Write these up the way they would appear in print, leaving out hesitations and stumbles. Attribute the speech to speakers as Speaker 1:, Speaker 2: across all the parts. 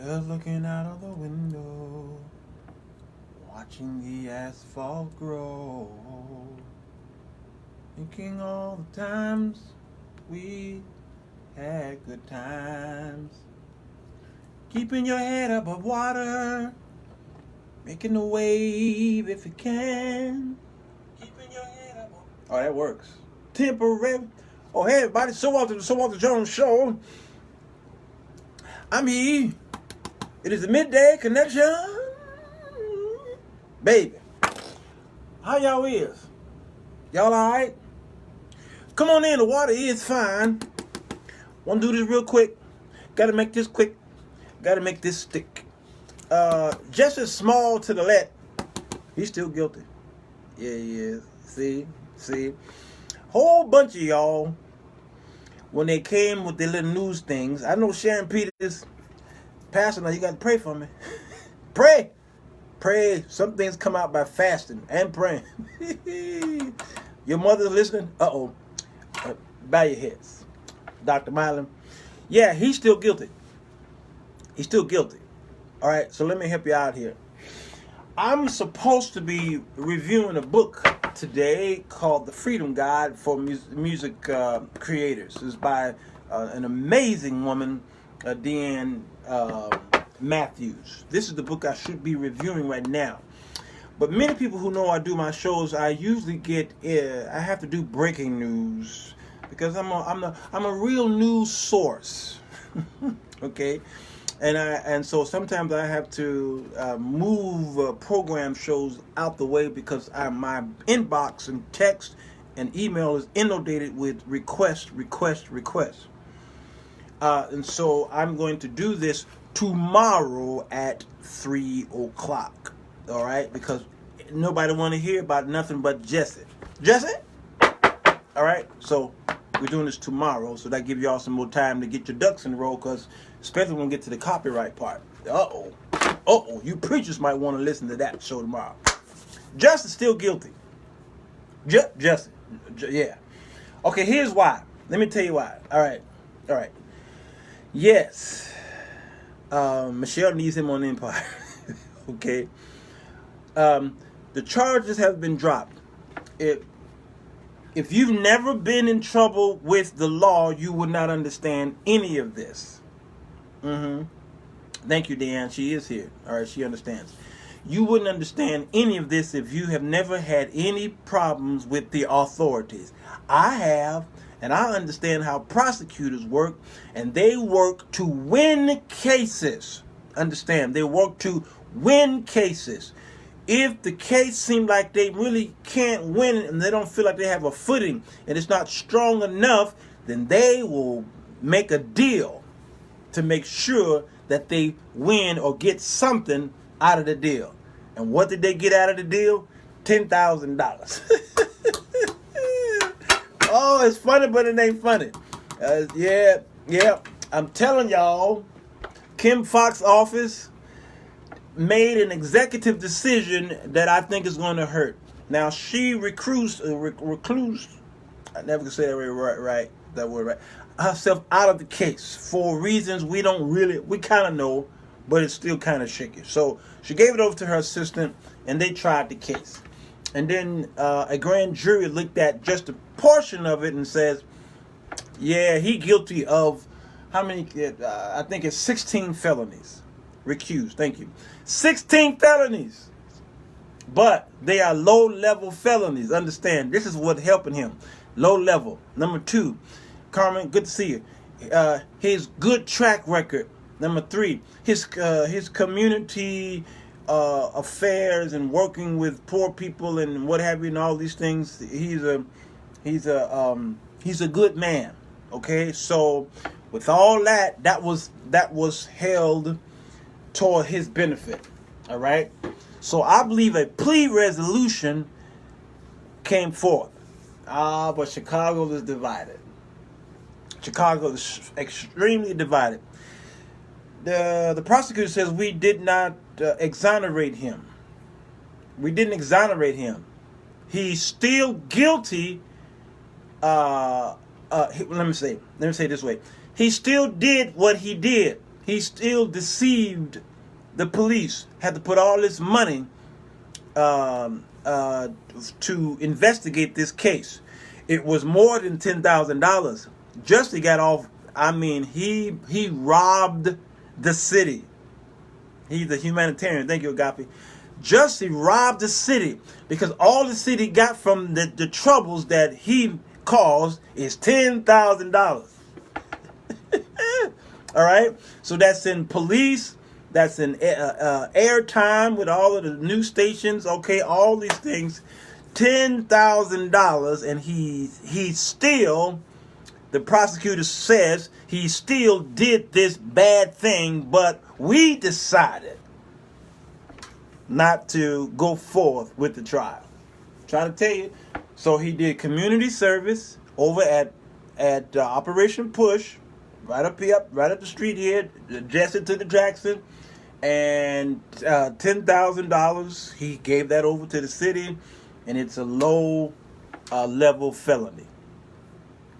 Speaker 1: Just looking out of the window, watching the asphalt grow, thinking all the times we had good times. Keeping your head above water, making a wave if you can. Keeping your head above. Oh, that works. Temporary. Oh, hey everybody, Sirwalterj Jones Show. I'm here. It is the midday connection. Baby. How y'all is? Y'all alright? Come on in, the water is fine. Wanna do this real quick. Gotta make this quick. Gotta make this stick. Jussie Smollett to the left. He's still guilty. Yeah, he is. See? Whole bunch of y'all, when they came with their little news things, I know Sharon Peters, Pastor, now you got to pray for me. Pray. Some things come out by fasting and praying. Your mother's listening? Uh-oh. Bow your heads. Dr. Milam. Yeah, he's still guilty. He's still guilty. All right, so let me help you out here. I'm supposed to be reviewing a book today called The Freedom Guide for Music Creators. It's by an amazing woman, Deanne Matthews. This is the book I should be reviewing right now. But many people who know I do my shows, I usually I have to do breaking news because I'm a real news source. Okay. And so sometimes I have to move program shows out the way because my inbox and text and email is inundated with requests. And so I'm going to do this tomorrow at 3 o'clock. All right? Because nobody want to hear about nothing but Jussie. All right? So we're doing this tomorrow, so that gives y'all some more time to get your ducks in a row, because especially when we get to the copyright part. Uh-oh, you preachers might want to listen to that show tomorrow. Jussie's still guilty. Jussie, yeah. Okay, here's why. Let me tell you why. All right. Yes, Michelle needs him on Empire. Okay. The charges have been dropped. If you've never been in trouble with the law, you would not understand any of this. Thank you, Deanne. She is here. All right, she understands. You wouldn't understand any of this if you have never had any problems with the authorities. I have, and I understand how prosecutors work, and they work to win cases. Understand, they work to win cases. If the case seems like they really can't win it and they don't feel like they have a footing and it's not strong enough, then they will make a deal to make sure that they win or get something out of the deal. And what did they get out of the deal? $10,000. Oh, it's funny, but it ain't funny. Yeah. I'm telling y'all, Kim Fox's office made an executive decision that I think is going to hurt. Now, she recluse, I never can say that word right, herself out of the case for reasons we kind of know, but it's still kind of shaky. So she gave it over to her assistant, and they tried the case. And then a grand jury looked at just a portion of it and says, yeah, he guilty of how many, I think it's 16 felonies. Recused, thank you. 16 felonies. But they are low-level felonies. Understand, this is what's helping him. Low level. Number 2, Carmen, good to see you. His good track record. Number 3, his community affairs and working with poor people and what have you and all these things. He's a good man. Okay, so with all that was held toward his benefit. All right. So I believe a plea resolution came forth. But Chicago is divided. Chicago is extremely divided. The prosecutor says we did not exonerate him. We didn't exonerate him. He's still guilty. Let me say it this way. He still did what he did. he still deceived the police. Had to put all this money to investigate this case. It was more than $10,000. Jussie got off. I mean, he robbed the city. He's a humanitarian. Thank you, Agape. Jussie robbed the city because all the city got from the troubles that he caused is $10,000. All right? So that's in police. That's in airtime with all of the news stations. Okay, all these things. $10,000. And he still, the prosecutor says, he still did this bad thing, but we decided not to go forth with the trial. I'm trying to tell you. So he did community service over at Operation Push, right up the street here, adjacent to the Jackson, and $10,000. He gave that over to the city, and it's a low level felony.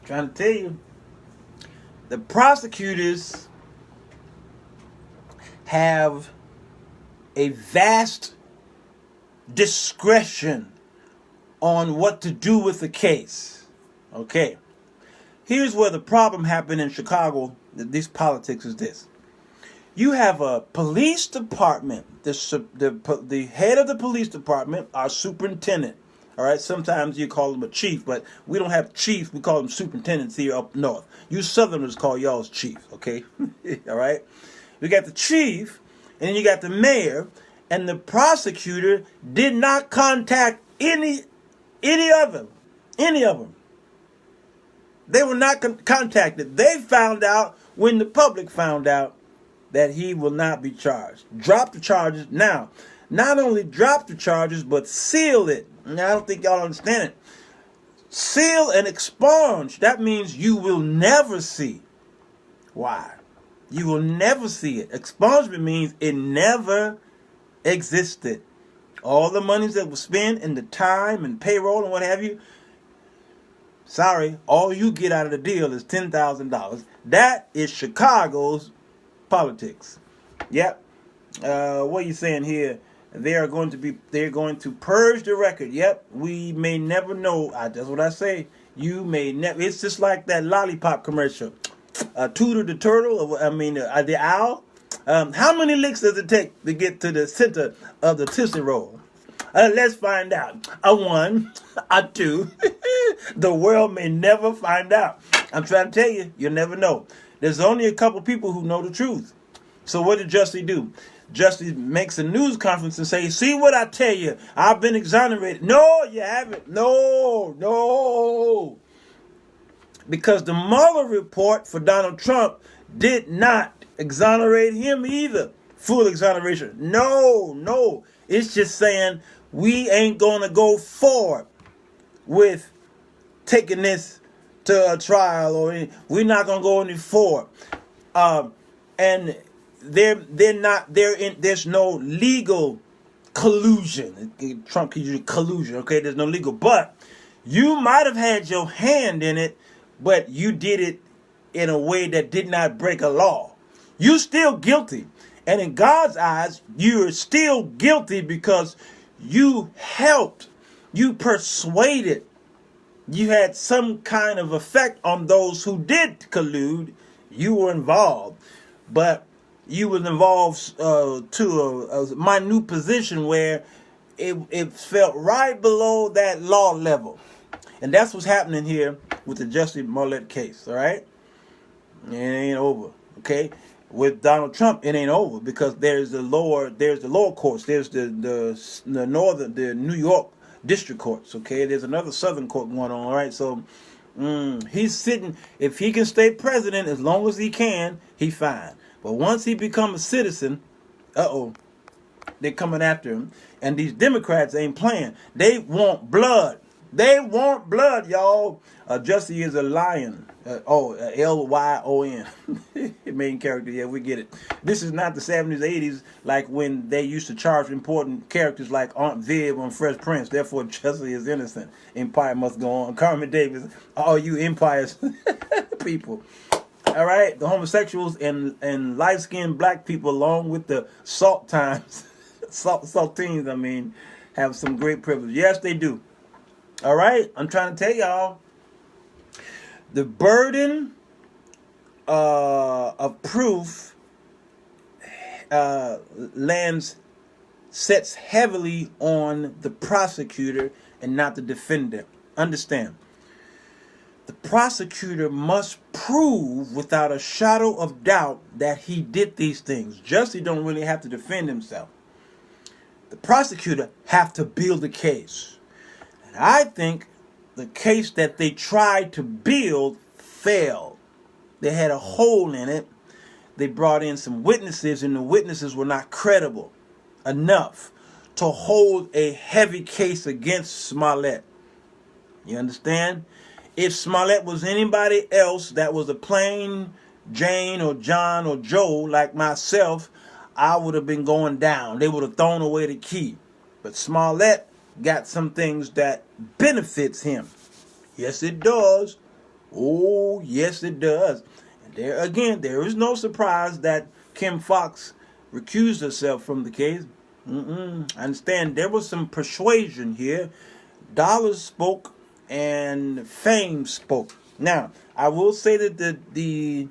Speaker 1: I'm trying to tell you, the prosecutors have a vast discretion on what to do with the case. Okay. Here's where the problem happened in Chicago. This politics is this. You have a police department. The head of the police department, our superintendent. All right. Sometimes you call him a chief, but we don't have chiefs. We call them superintendents here up north. You Southerners call y'all's chief. Okay. All right. We got the chief, and then you got the mayor, and the prosecutor did not contact any of them. Any of them. They were not contacted. They found out when the public found out that he will not be charged. Drop the charges. Now, not only drop the charges, but seal it. Now, I don't think y'all understand it. Seal and expunge. That means you will never see. Why? You will never see it. Expungement means it never existed. All the monies that were spent and the time and payroll and what have you, sorry, all you get out of the deal is $10,000. That is Chicago's politics. Yep. What are you saying here? They're going to purge the record. Yep. We may never know. That's what I say. You may never. It's just like that lollipop commercial. Tooter the turtle. The owl. How many licks does it take to get to the center of the Tootsie Roll? Let's find out. A 1, a 2. The world may never find out. I'm trying to tell you, you'll never know. There's only a couple people who know the truth. So what did Jussie do? Jussie makes a news conference and says, see what I tell you? I've been exonerated. No, you haven't. No. Because the Mulder report for Donald Trump did not exonerate him either. Full exoneration. No. It's just saying we ain't going to go forward with taking this to a trial, or we're not going to go any forward. And there's no legal collusion. Trump can use collusion, okay? There's no legal. But you might have had your hand in it, but you did it in a way that did not break a law. You're still guilty. And in God's eyes, you're still guilty because you helped, you persuaded, you had some kind of effect on those who did collude. You were involved, but you were involved to a minute position where it felt right below that law level. And that's what's happening here with the Jussie Smollett case, all right? It ain't over, okay? With Donald Trump, it ain't over because there's the lower courts. There's the New York district courts, okay? There's another southern court going on, all right? So he's sitting, if he can stay president as long as he can, he's fine. But once he becomes a citizen, they're coming after him. And these Democrats ain't playing. They want blood. They want blood, y'all. Jussie is a lion. Lyon. Main character. Yeah, we get it. This is not the 70s, 80s, like when they used to charge important characters like Aunt Viv on Fresh Prince. Therefore, Jussie is innocent. Empire must go on. Carmen Davis, all you Empire's people. All right, the homosexuals and light-skinned black people, along with the saltines, I mean, have some great privilege. Yes, they do. All right, I'm trying to tell y'all, the burden of proof sets heavily on the prosecutor and not the defendant. Understand, the prosecutor must prove without a shadow of doubt that he did these things. Jussie don't really have to defend himself. The prosecutor have to build a case. And I think the case that they tried to build failed. They had a hole in it. They brought in some witnesses, and the witnesses were not credible enough to hold a heavy case against Smollett. You understand? If Smollett was anybody else that was a plain Jane or John or Joe like myself, I would have been going down. They would have thrown away the key. But Smollett got some things that benefits him. Yes, it does. Oh, yes, it does. And there again, there is no surprise that Kim Foxx recused herself from the case. I understand there was some persuasion here. Dollars spoke and fame spoke. Now, I will say that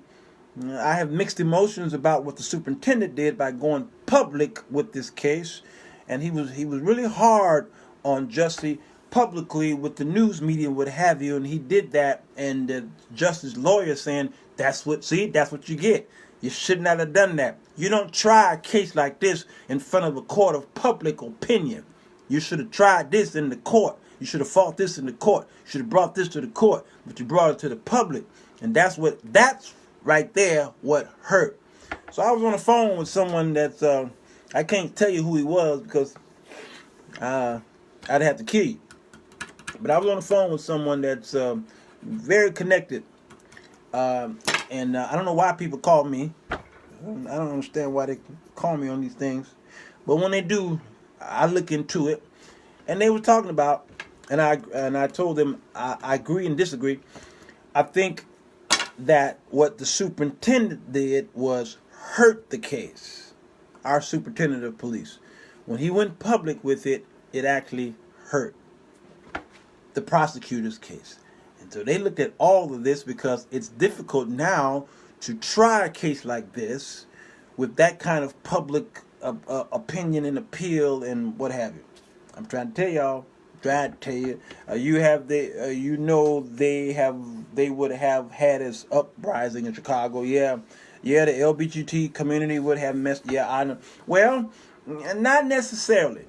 Speaker 1: I have mixed emotions about what the superintendent did by going public with this case, and he was really hard on Jussie publicly with the news media and what have you, and he did that, and the justice lawyer saying that's what you get. You should not have done that. You don't try a case like this in front of a court of public opinion. You should have tried this in the court. You should have fought this in the court. You should have brought this to the court, but you brought it to the public. And that's right there what hurt. So I was on the phone with someone that's, I can't tell you who he was because I'd have to kill you. But I was on the phone with someone that's very connected. And I don't know why people call me. I don't understand why they call me on these things. But when they do, I look into it. And they were talking about, and I told them I agree and disagree. I think that what the superintendent did was hurt the case. Our superintendent of police. When he went public with it, it actually hurt the prosecutor's case. And so they looked at all of this because it's difficult now to try a case like this with that kind of public opinion and appeal and what have you. I'm trying to tell y'all. They would have had this uprising in Chicago. Yeah, the LGBT community would have messed. Yeah, I know. Well, not necessarily.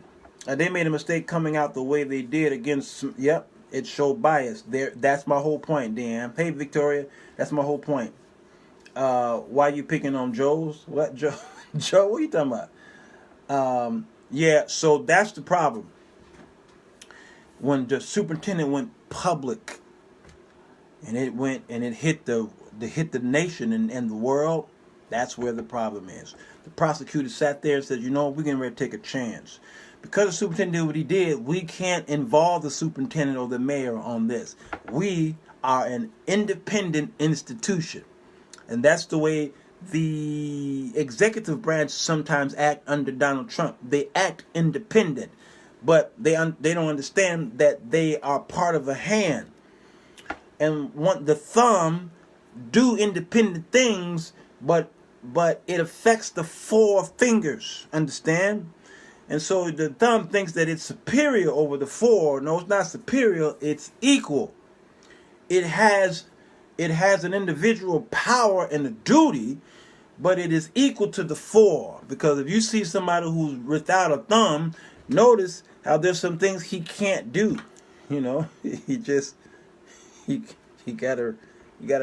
Speaker 1: They made a mistake coming out the way they did against. Yep, it showed bias. There. That's my whole point, Dan. Hey, Victoria. That's my whole point. Why you picking on Joe's? What Joe? Joe? What are you talking about? Yeah. So that's the problem. When the superintendent went public, and it hit the nation and the world, that's where the problem is. The prosecutor sat there and said, we're getting ready to take a chance. Because the superintendent did what he did, we can't involve the superintendent or the mayor on this. We are an independent institution. And that's the way the executive branch sometimes act under Donald Trump. They act independent. But they don't understand that they are part of a hand and want the thumb do independent things, but it affects the four fingers. Understand? And so the thumb thinks that it's superior over the four. No, it's not superior. It's equal. It has an individual power and a duty, but it is equal to the four. Because if you see somebody who's without a thumb, notice how there's some things he can't do. He got to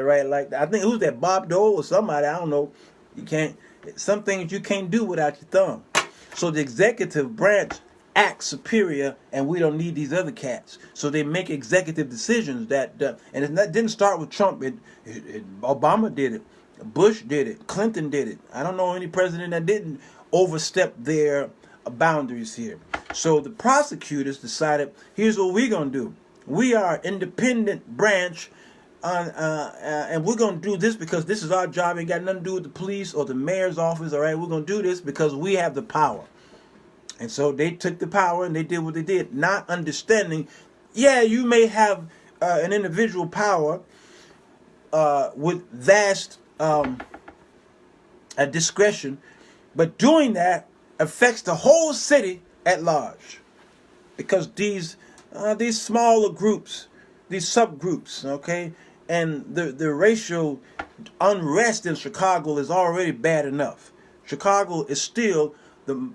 Speaker 1: write like that. I think who's that, Bob Dole or somebody, I don't know. You can't, some things you can't do without your thumb. So the executive branch acts superior, and we don't need these other cats. So they make executive decisions that, and it didn't start with Trump. Obama did it, Bush did it, Clinton did it. I don't know any president that didn't overstep their boundaries here. So the prosecutors decided, here's what we're going to do. We are an independent branch, and we're going to do this because this is our job. It got nothing to do with the police or the mayor's office. All right, we're going to do this because we have the power. And so they took the power and they did what they did, not understanding. Yeah, you may have an individual power with vast discretion, but doing that affects the whole city at large, because these smaller groups, these subgroups, okay, and the racial unrest in Chicago is already bad enough. Chicago is still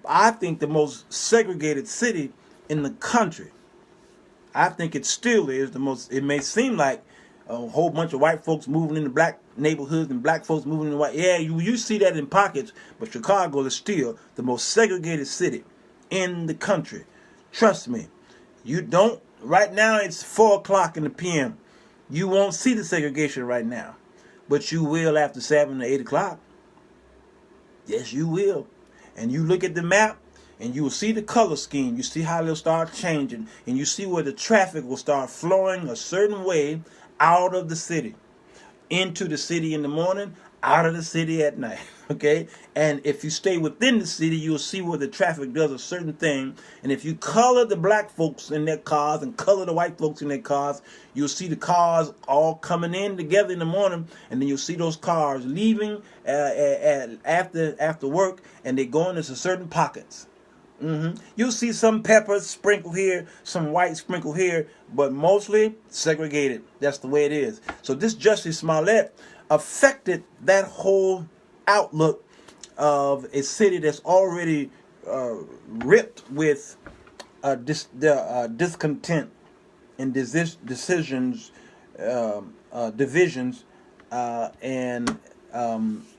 Speaker 1: I think the most segregated city in the country. I think it still is the most. It may seem like a whole bunch of white folks moving into black neighborhoods and black folks moving into white. Yeah, you see that in pockets, but Chicago is still the most segregated city in the country. Trust me. You don't. Right now it's 4:00 in the p.m. You won't see the segregation right now, but you will after 7 or 8 o'clock. Yes, you will. And you look at the map, and you will see the color scheme. You see how they'll start changing, and you see where the traffic will start flowing a certain way out of the city, into the city in the morning, out of the city at night. Okay? And if you stay within the city, you'll see where the traffic does a certain thing. And if you color the black folks in their cars and color the white folks in their cars, you'll see the cars all coming in together in the morning, and then you'll see those cars leaving after work, and they go into certain pockets. You'll see some peppers sprinkled here, some white sprinkled here, but mostly segregated. That's the way it is. So this Jussie Smollett affected that whole outlook of a city that's already ripped with discontent and divisions, and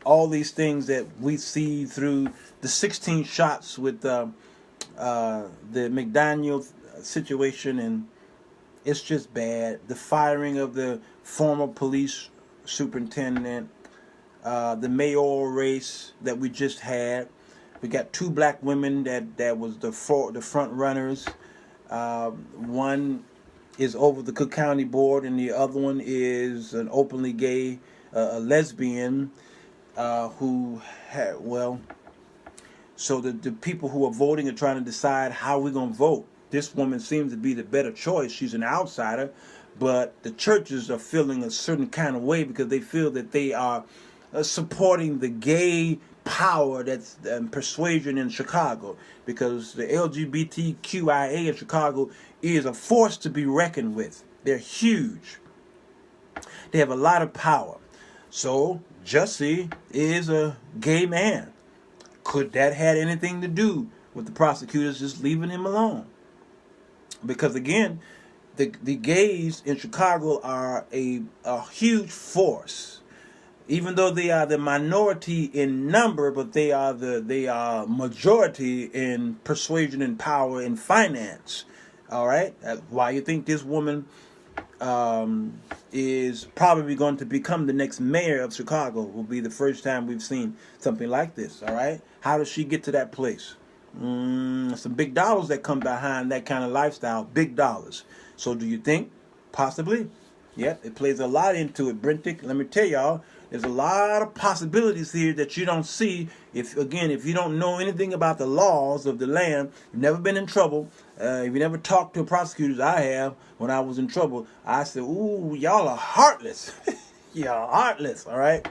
Speaker 1: all these things that we see through the 16 shots with the McDaniel situation, and it's just bad. The firing of the former police superintendent, the mayoral race that we just had. We got 2 black women that was the front runners. One is over the Cook County board, and the other one is an openly gay, a lesbian, who had, well, so the people who are voting are trying to decide how we're going to vote. This woman seems to be the better choice. She's an outsider, but the churches are feeling a certain kind of way because they feel that they are supporting the gay power that's persuasion in Chicago, because the LGBTQIA in Chicago is a force to be reckoned with. They're huge. They have a lot of power. So Jussie is a gay man. Could that had anything to do with the prosecutors just leaving him alone? Because again, the gays in Chicago are a huge force. Even though they are the minority in number, but they are majority in persuasion and power and finance. All right, that's why you think this woman is probably going to become the next mayor of Chicago. Will be the first time we've seen something like this. All right, how does she get to that place? Some big dollars that come behind that kind of lifestyle. Big dollars. So do you think possibly? Yeah, it plays a lot into it, Brentic. Let me tell y'all, there's a lot of possibilities here that you don't see if you don't know anything about the laws of the land. You've never been in trouble. If you never talked to prosecutors, I have. When I was in trouble, I said, ooh, y'all are heartless. Y'all heartless, all right?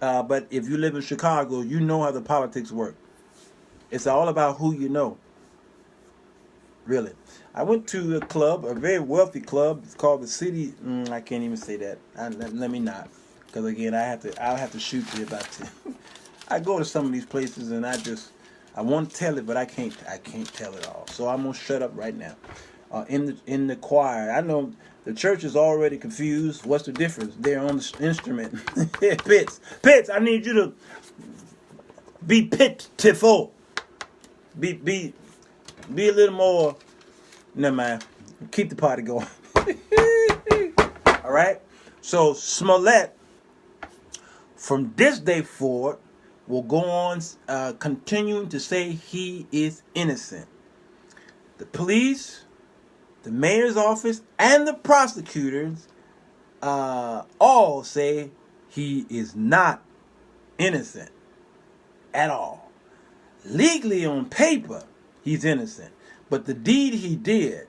Speaker 1: But if you live in Chicago, you know how the politics work. It's all about who you know. Really. I went to a club, a very wealthy club. It's called the City. I can't even say that. Let me not. Because again, I'll have to shoot you about it. I go to some of these places and I want to tell it, but I can't tell it all. So I'm gonna shut up right now. In the choir, I know the church is already confused. What's the difference? They're on the instrument. Pitts, I need you to be pitiful. Be a little more. Never mind. Keep the party going. All right. So Smollett, from this day forward, will go on continuing to say he is innocent. The police, the mayor's office, and the prosecutors all say he is not innocent at all. Legally on paper, he's innocent. But the deed he did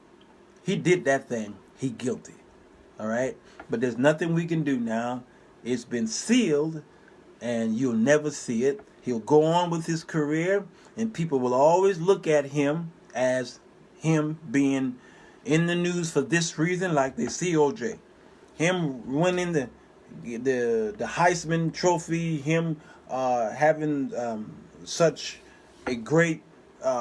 Speaker 1: that thing. He guilty. All right? But there's nothing we can do now. It's been sealed, and you'll never see it. He'll go on with his career, and people will always look at him as him being in the news for this reason, like they see OJ. Him winning the Heisman Trophy, him having such a great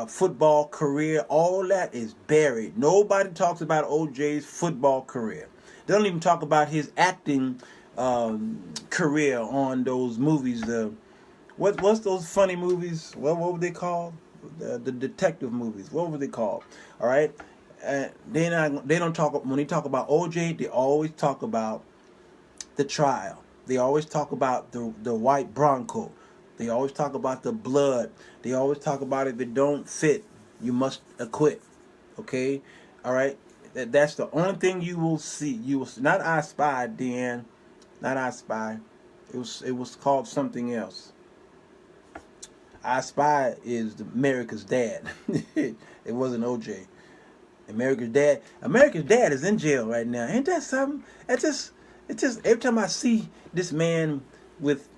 Speaker 1: football career, all that is buried. Nobody talks about OJ's football career. They don't even talk about his acting career on those movies. What's those funny movies? What were they called? The detective movies. What were they called? All right. They don't talk when they talk about OJ. They always talk about the trial. They always talk about the white Bronco. They always talk about the blood. They always talk about if it don't fit, you must acquit. Okay, all right. That's the only thing you will see. You will not I Spy, Dan, not I Spy. It was called something else. I Spy is America's Dad. It wasn't OJ. America's Dad is in jail right now. Ain't that something? It's just every time I see this man with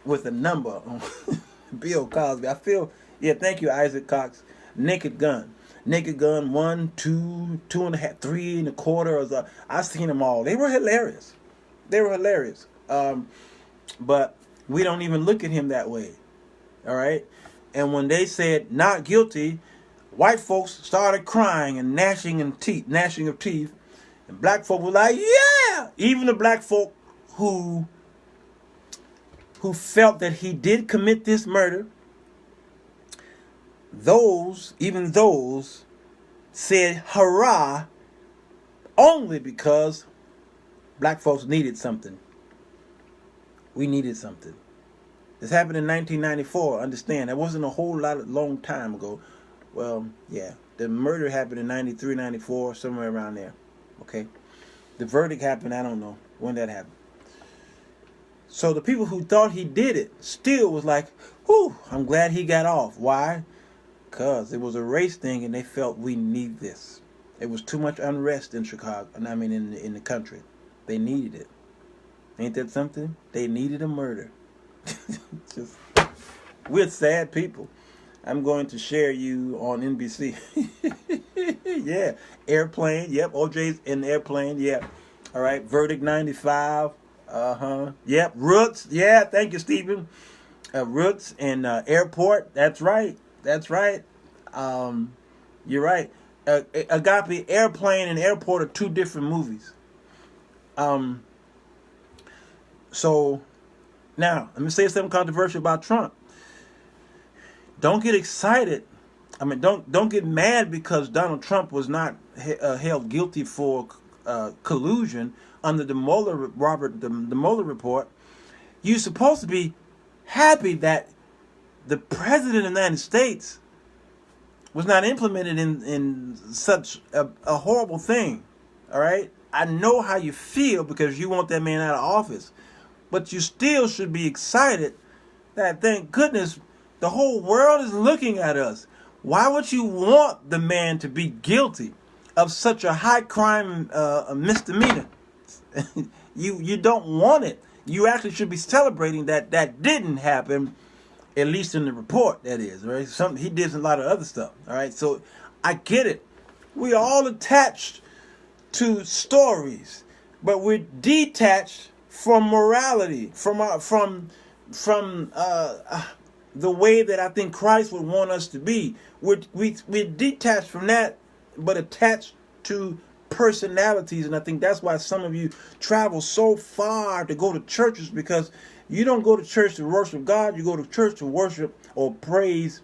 Speaker 1: a number on Bill Cosby, I feel, thank you, Isaac Cox. Naked Gun, 1, 2, 2.5, 3 1/4. I've seen them all. They were hilarious. But we don't even look at him that way. All right. And when they said not guilty, white folks started crying and gnashing of teeth, and black folk were like, yeah. Even the black folk who felt that he did commit this murder, those said hurrah only because black folks needed something. We needed something. This happened in 1994. Understand, that wasn't a whole long time ago. Well, yeah, the murder happened in 93, 94, somewhere around there. Okay, the verdict happened, I don't know when that happened. So the people who thought he did it still was like, whew, I'm glad he got off. Why? Because it was a race thing and they felt we need this. It was too much unrest in Chicago, in the country. They needed it. Ain't that something? They needed a murder. We're sad people. I'm going to share you on NBC. Yeah. Airplane. Yep. OJ's in the airplane. Yeah. All right. Verdict 95. Yep. Roots. Yeah. Thank you, Stephen. Roots and Airport. That's right. You're right. Agape, Airplane and Airport are two different movies. So now let me say something controversial about Trump. Don't get excited. Don't get mad because Donald Trump was not held guilty for collusion under the Mulder report. You're supposed to be happy that the president of the United States was not implemented in such a horrible thing. All right? I know how you feel because you want that man out of office. But you still should be excited that, thank goodness, the whole world is looking at us. Why would you want the man to be guilty of such a high crime misdemeanor? You don't want it. You actually should be celebrating that didn't happen, at least in the report, that is. Right? He did a lot of other stuff. All right, so I get it. We are all attached to stories, but we're detached from morality, from the way that I think Christ would want us to be. We're detached from that, but attached to personalities, and I think that's why some of you travel so far to go to churches, because you don't go to church to worship God. You go to church to worship or praise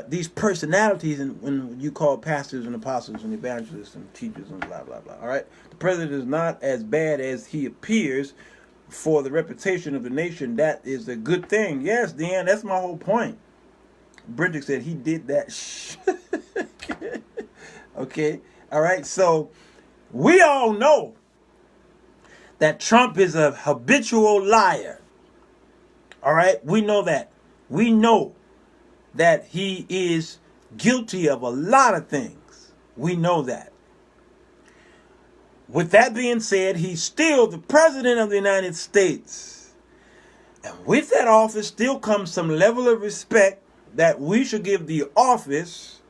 Speaker 1: these personalities, and when you call pastors and apostles and evangelists and teachers and blah blah blah. All right, the president is not as bad as he appears. For the reputation of the nation, that is a good thing. Yes, Dan, that's my whole point. Bridget said he did that. Okay, all right. So we all know that Trump is a habitual liar. All right? We know that. We know that he is guilty of a lot of things. We know that. With that being said, he's still the president of the United States. And with that office still comes some level of respect that we should give the office,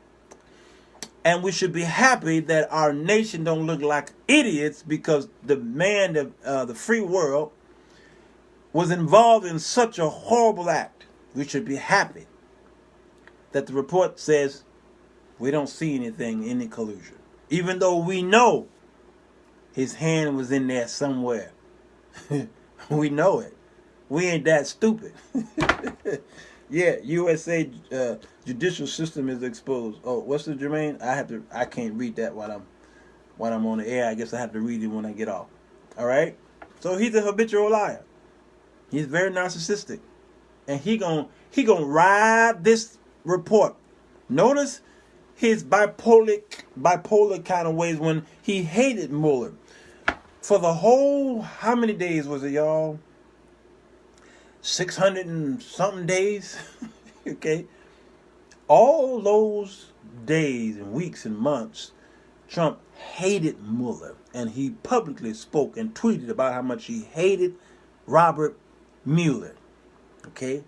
Speaker 1: and we should be happy that our nation don't look like idiots because the man of the free world was involved in such a horrible act. We should be happy that the report says we don't see anything, any collusion. Even though we know his hand was in there somewhere. We know it. We ain't that stupid. Yeah, USA judicial system is exposed. Oh, what's the Jermaine? I can't read that while I'm on the air. I guess I have to read it when I get off. All right? So he's a habitual liar. He's very narcissistic. And he gonna ride this report. Notice his bipolar kind of ways when he hated Mulder. For the whole, how many days was it, y'all? 600 and something days. Okay. All those days and weeks and months, Trump hated Mulder. And he publicly spoke and tweeted about how much he hated Robert Mueller. Okay.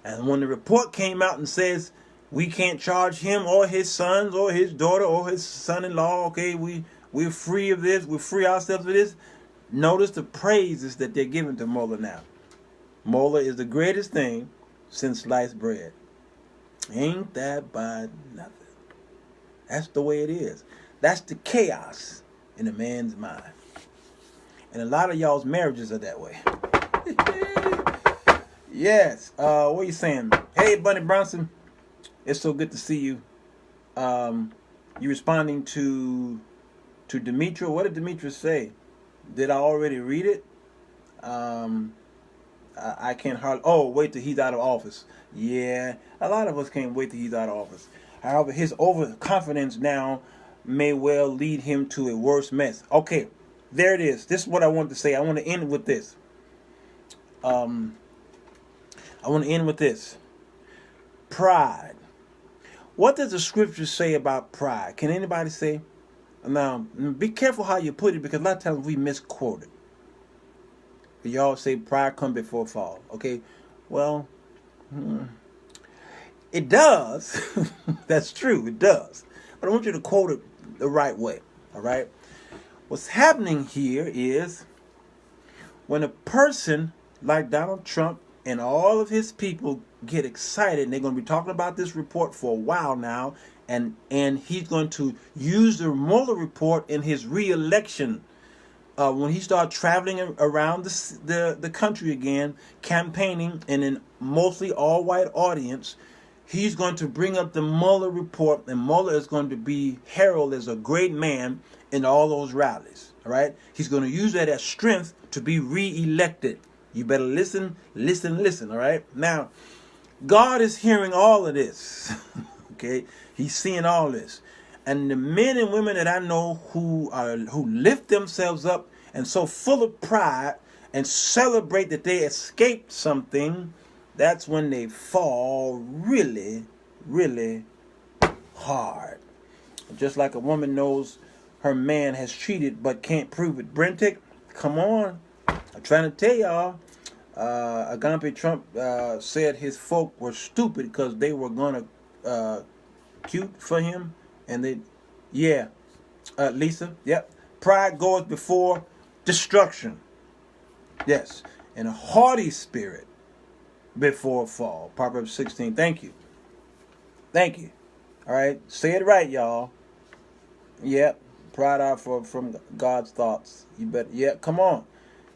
Speaker 1: And when the report came out and says we can't charge him or his sons or his daughter or his son-in-law, okay, we're free of this, we free ourselves of this. Notice the praises that they're giving to Mulder now. Mulder is the greatest thing since sliced bread. Ain't that by nothing. That's the way it is. That's the chaos in a man's mind. And a lot of y'all's marriages are that way. Yes. What are you saying? Hey, Bunny Bronson. It's so good to see you. You responding to Demetra? What did Demetra say? Did I already read it? I can't hardly. Oh, wait till he's out of office. Yeah, a lot of us can't wait till he's out of office. However, his overconfidence now may well lead him to a worse mess. Okay, there it is. This is what I want to say. I want to end with this. Pride. What does the scripture say about pride? Can anybody say? Now, be careful how you put it, because a lot of times we misquote it. Y'all say pride come before fall. Okay, well, it does. That's true, it does. But I want you to quote it the right way. All right? What's happening here is when a person like Donald Trump and all of his people get excited, and they're going to be talking about this report for a while now, and he's going to use the Mulder report in his re-election when he starts traveling around the country again, campaigning in a mostly all-white audience. He's going to bring up the Mulder report, and Mulder is going to be heralded as a great man in all those rallies. All right? He's going to use that as strength to be re-elected. You better listen, all right? Now, God is hearing all of this, okay? He's seeing all this. And the men and women that I know who lift themselves up and so full of pride and celebrate that they escaped something, that's when they fall really, really hard. Just like a woman knows her man has cheated but can't prove it. Brentic, come on. I'm trying to tell y'all. Agape Trump said his folk were stupid because they were going to cute for him. And they, yeah, Lisa, yep. Pride goes before destruction. Yes. And a haughty spirit before fall. Proverbs 16. Thank you. All right. Say it right, y'all. Yep. Pride out from God's thoughts. You better, yeah, come on.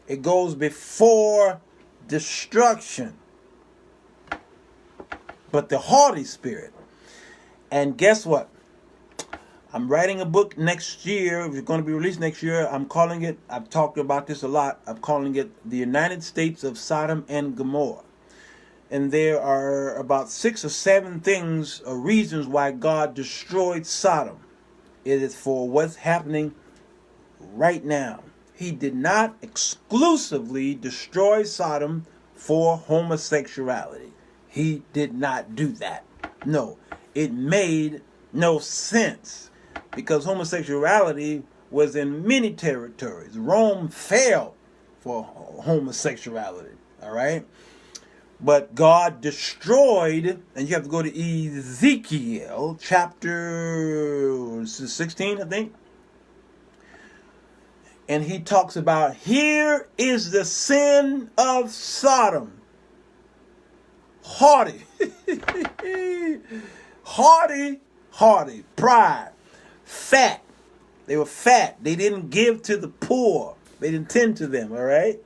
Speaker 1: It goes before destruction. But the haughty spirit. And guess what? I'm writing a book next year. It's going to be released next year. I'm calling it, I've talked about this a lot, I'm calling it The United States of Sodom and Gomorrah. And there are about 6 or 7 things or reasons why God destroyed Sodom. It is for what's happening right now. he did not exclusively destroy Sodom for homosexuality. He did not do that. No, it made no sense because homosexuality was in many territories. Rome fell for homosexuality, all right? But God destroyed, and you have to go to Ezekiel chapter 16, I think. And he talks about, here is the sin of Sodom. Haughty. Haughty. Pride. Fat. They were fat. They didn't give to the poor. They didn't tend to them, all right?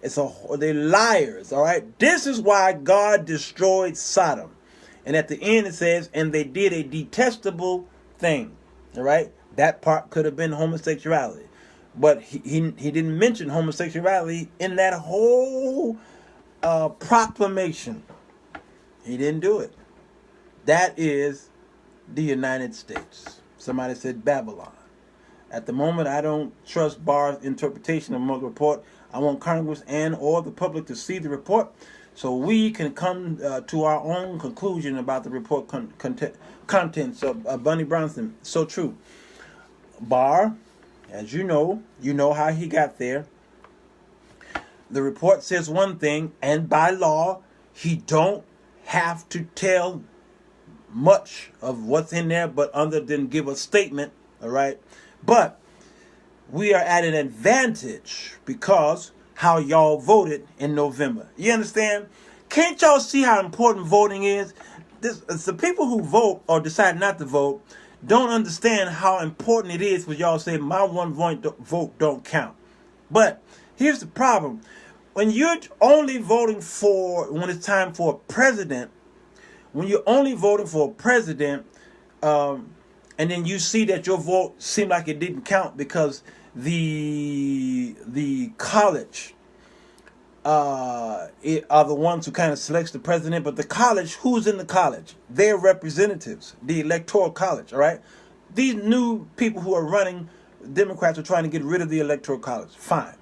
Speaker 1: They're liars, all right? This is why God destroyed Sodom. And at the end it says, and they did a detestable thing, all right? That part could have been homosexuality. But he didn't mention homosexuality in that whole proclamation. He didn't do it. That is the United States. Somebody said Babylon. At the moment, I don't trust Barr's interpretation of Mulder report. I want Congress and or the public to see the report so we can come to our own conclusion about the report contents of Bunny Bronson. So true. Barr, as you know how he got there. The report says one thing, and by law, he don't have to tell much of what's in there, but other than give a statement, all right? But we are at an advantage because how y'all voted in November. You understand? Can't y'all see how important voting is? The people who vote or decide not to vote don't understand how important it is for y'all to say my one vote don't count. But here's the problem. When you're only voting when it's time for a president, when you're only voting for a president, and then you see that your vote seemed like it didn't count because the college are the ones who kind of selects the president, but the college, who's in the college? Their representatives, the electoral college, all right? These new people who are running, Democrats are trying to get rid of the electoral college. Fine.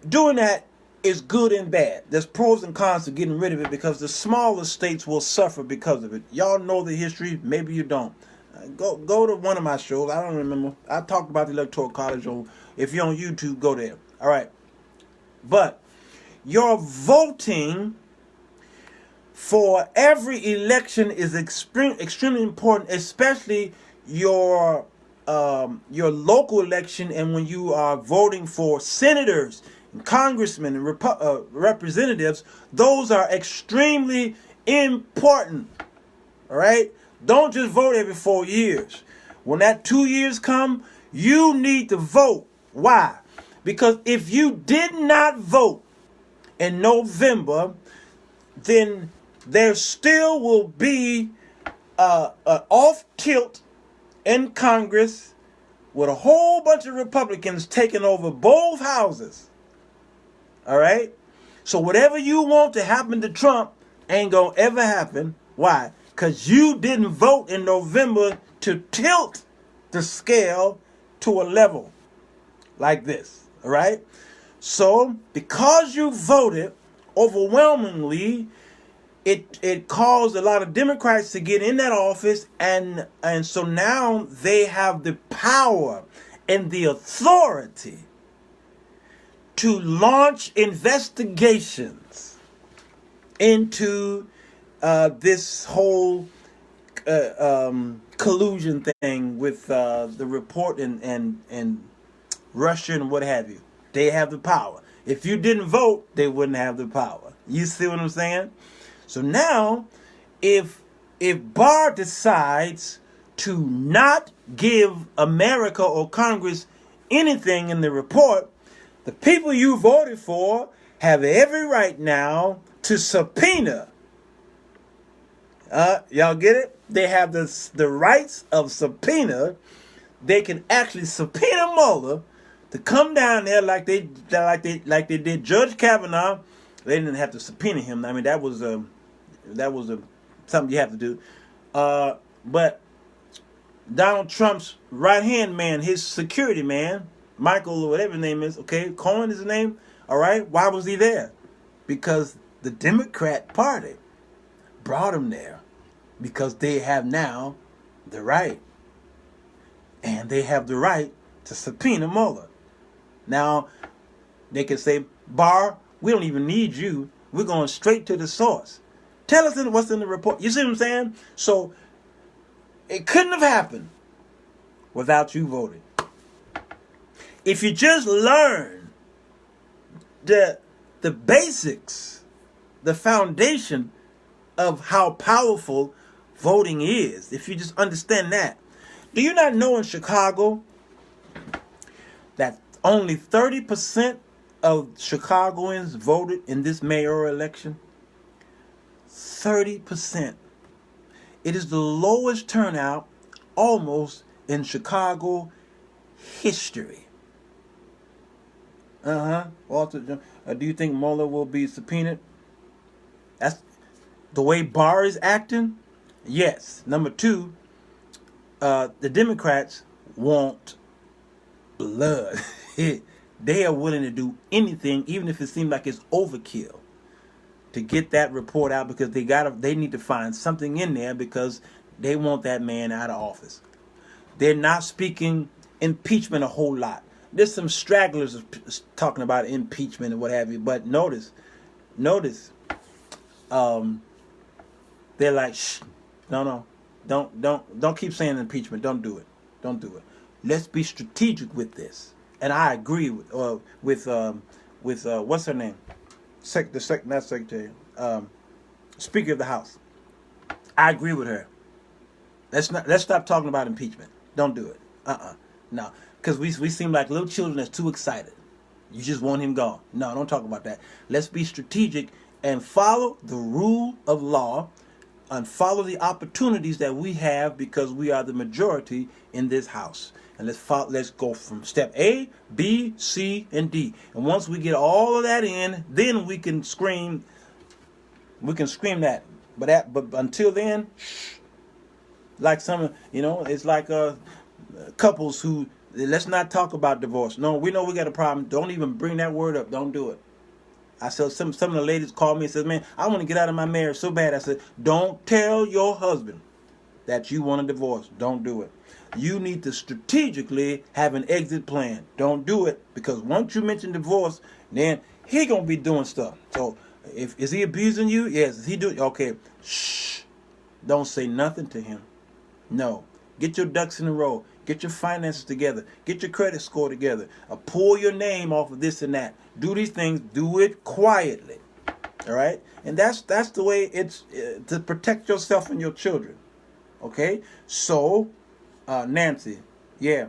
Speaker 1: Doing that is good and bad. There's pros and cons to getting rid of it because the smaller states will suffer because of it. Y'all know the history. Maybe you don't. Go to one of my shows. I don't remember. I talked about the electoral college. If you're on YouTube, go there. All right. But your voting for every election is extremely important, especially your local election, and when you are voting for senators, and congressmen, and representatives. Those are extremely important. All right. Don't just vote every 4 years. When that 2 years come, you need to vote. Why? Because if you did not vote in November, then there still will be an off tilt in Congress with a whole bunch of Republicans taking over both houses. All right? So whatever you want to happen to Trump ain't going to ever happen. Why? Because you didn't vote in November to tilt the scale to a level like this. All right? So because you voted overwhelmingly, it caused a lot of Democrats to get in that office, and so now they have the power and the authority to launch investigations into this whole collusion thing with the report and Russia and what have you. They have the power. If you didn't vote, they wouldn't have the power. You see what I'm saying? So now, if Barr decides to not give America or Congress anything in the report, the people you voted for have every right now to subpoena. Y'all get it? They have the rights of subpoena. They can actually subpoena Mulder to come down there like they did Judge Kavanaugh. They didn't have to subpoena him. I mean, that was something you have to do. But Donald Trump's right-hand man, his security man, Michael or whatever his name is, okay, Cohen is his name, all right? Why was he there? Because the Democrat Party brought him there because they have now the right. And they have the right to subpoena Mulder. Now, they can say, Barr, we don't even need you. We're going straight to the source. Tell us what's in the report. You see what I'm saying? So, it couldn't have happened without you voting. If you just learn the basics, the foundation of how powerful voting is, if you just understand that. Do you not know in Chicago that only 30% of Chicagoans voted in this mayoral election? 30%. It is the lowest turnout almost in Chicago history. Walter, do you think Mulder will be subpoenaed? That's the way Barr is acting? Yes. Number two, the Democrats want blood. They are willing to do anything, even if it seems like it's overkill, to get that report out because they need to find something in there because they want that man out of office. They're not speaking impeachment a whole lot. There's some stragglers talking about impeachment and what have you, but notice, they're like, shh, no, don't keep saying impeachment. Don't do it. Let's be strategic with this. And I agree with what's her name, not secretary, Speaker of the House. I agree with her. Let's stop talking about impeachment. Don't do it. No. Because we seem like little children that's too excited. You just want him gone. No, don't talk about that. Let's be strategic and follow the rule of law and follow the opportunities that we have because we are the majority in this house. And let's go from step A, B, C, and D. And once we get all of that in, then we can scream. We can scream that. But until then, shh. Like it's like couples who, let's not talk about divorce. No, we know we got a problem. Don't even bring that word up. Don't do it. I said some of the ladies called me and said, man, I want to get out of my marriage so bad. I said, don't tell your husband that you want a divorce. Don't do it. You need to strategically have an exit plan. Don't do it because once you mention divorce, then he gonna be doing stuff. So is he abusing you? Yes. Is he doing? Okay. Shh. Don't say nothing to him. No. Get your ducks in a row. Get your finances together. Get your credit score together. Pull your name off of this and that. Do these things. Do it quietly. All right? And that's the way it's to protect yourself and your children. Okay? So, Nancy. Yeah.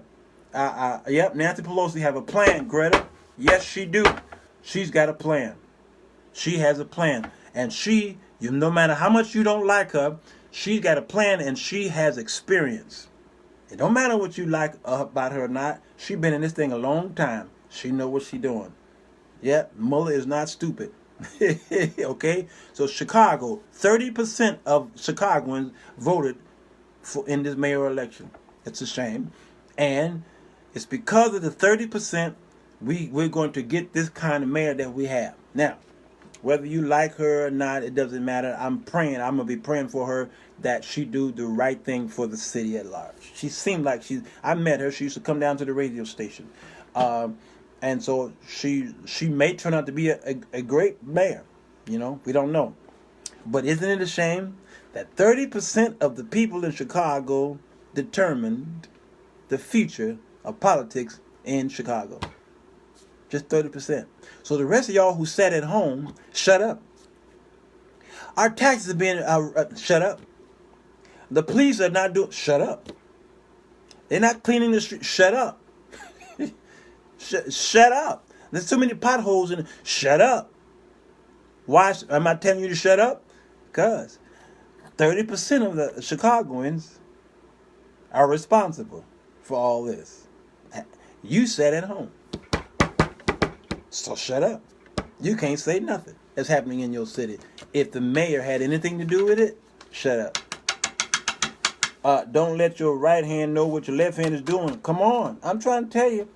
Speaker 1: Yep, Nancy Pelosi have a plan, Greta. Yes, she do. She's got a plan. She has a plan. And no matter how much you don't like her, she's got a plan and she has experience. It don't matter what you like about her or not. She been in this thing a long time. She know what she doing. Yep, Mulder is not stupid. Okay? So Chicago, 30% of Chicagoans voted in this mayoral election. It's a shame. And it's because of the 30% we're going to get this kind of mayor that we have. Now, whether you like her or not, it doesn't matter. I'm going to be praying for her that she do the right thing for the city at large. She seemed like I met her. She used to come down to the radio station. And so she may turn out to be a great mayor. We don't know. But isn't it a shame that 30% of the people in Chicago determined the future of politics in Chicago? Just 30%. So the rest of y'all who sat at home, shut up. Our taxes are being, shut up. The police are not doing, shut up. They're not cleaning the street, shut up. Shut up. There's too many potholes in it, shut up. Why am I telling you to shut up? Because 30% of the Chicagoans are responsible for all this. You sat at home. So shut up. You can't say nothing that's happening in your city. If the mayor had anything to do with it, shut up. Don't let your right hand know what your left hand is doing. Come on. I'm trying to tell you.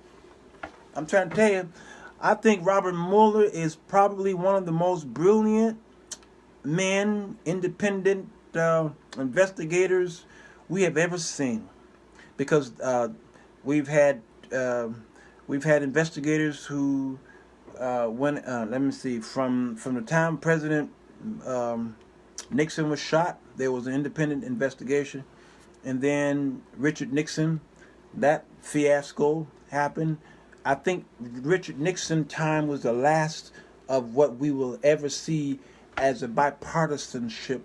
Speaker 1: I'm trying to tell you, I think Robert Mueller is probably one of the most brilliant men, independent investigators we have ever seen. Because we've had investigators who let me see, from the time President Nixon was shot, there was an independent investigation, and then Richard Nixon, that fiasco happened. I think Richard Nixon time was the last of what we will ever see as a bipartisanship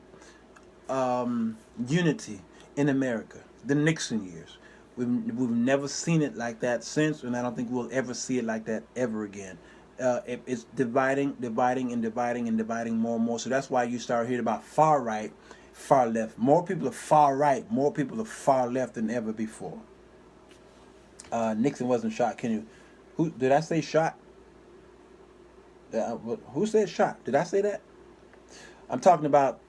Speaker 1: unity in America. The Nixon years. We've never seen it like that since, and I don't think we'll ever see it like that ever again. It's dividing more and more. So that's why you start hearing about far right, far left. More people are far right, more people are far left than ever before. Nixon wasn't shot. Who did I say shot? Who said shot? Did I say that? I'm talking about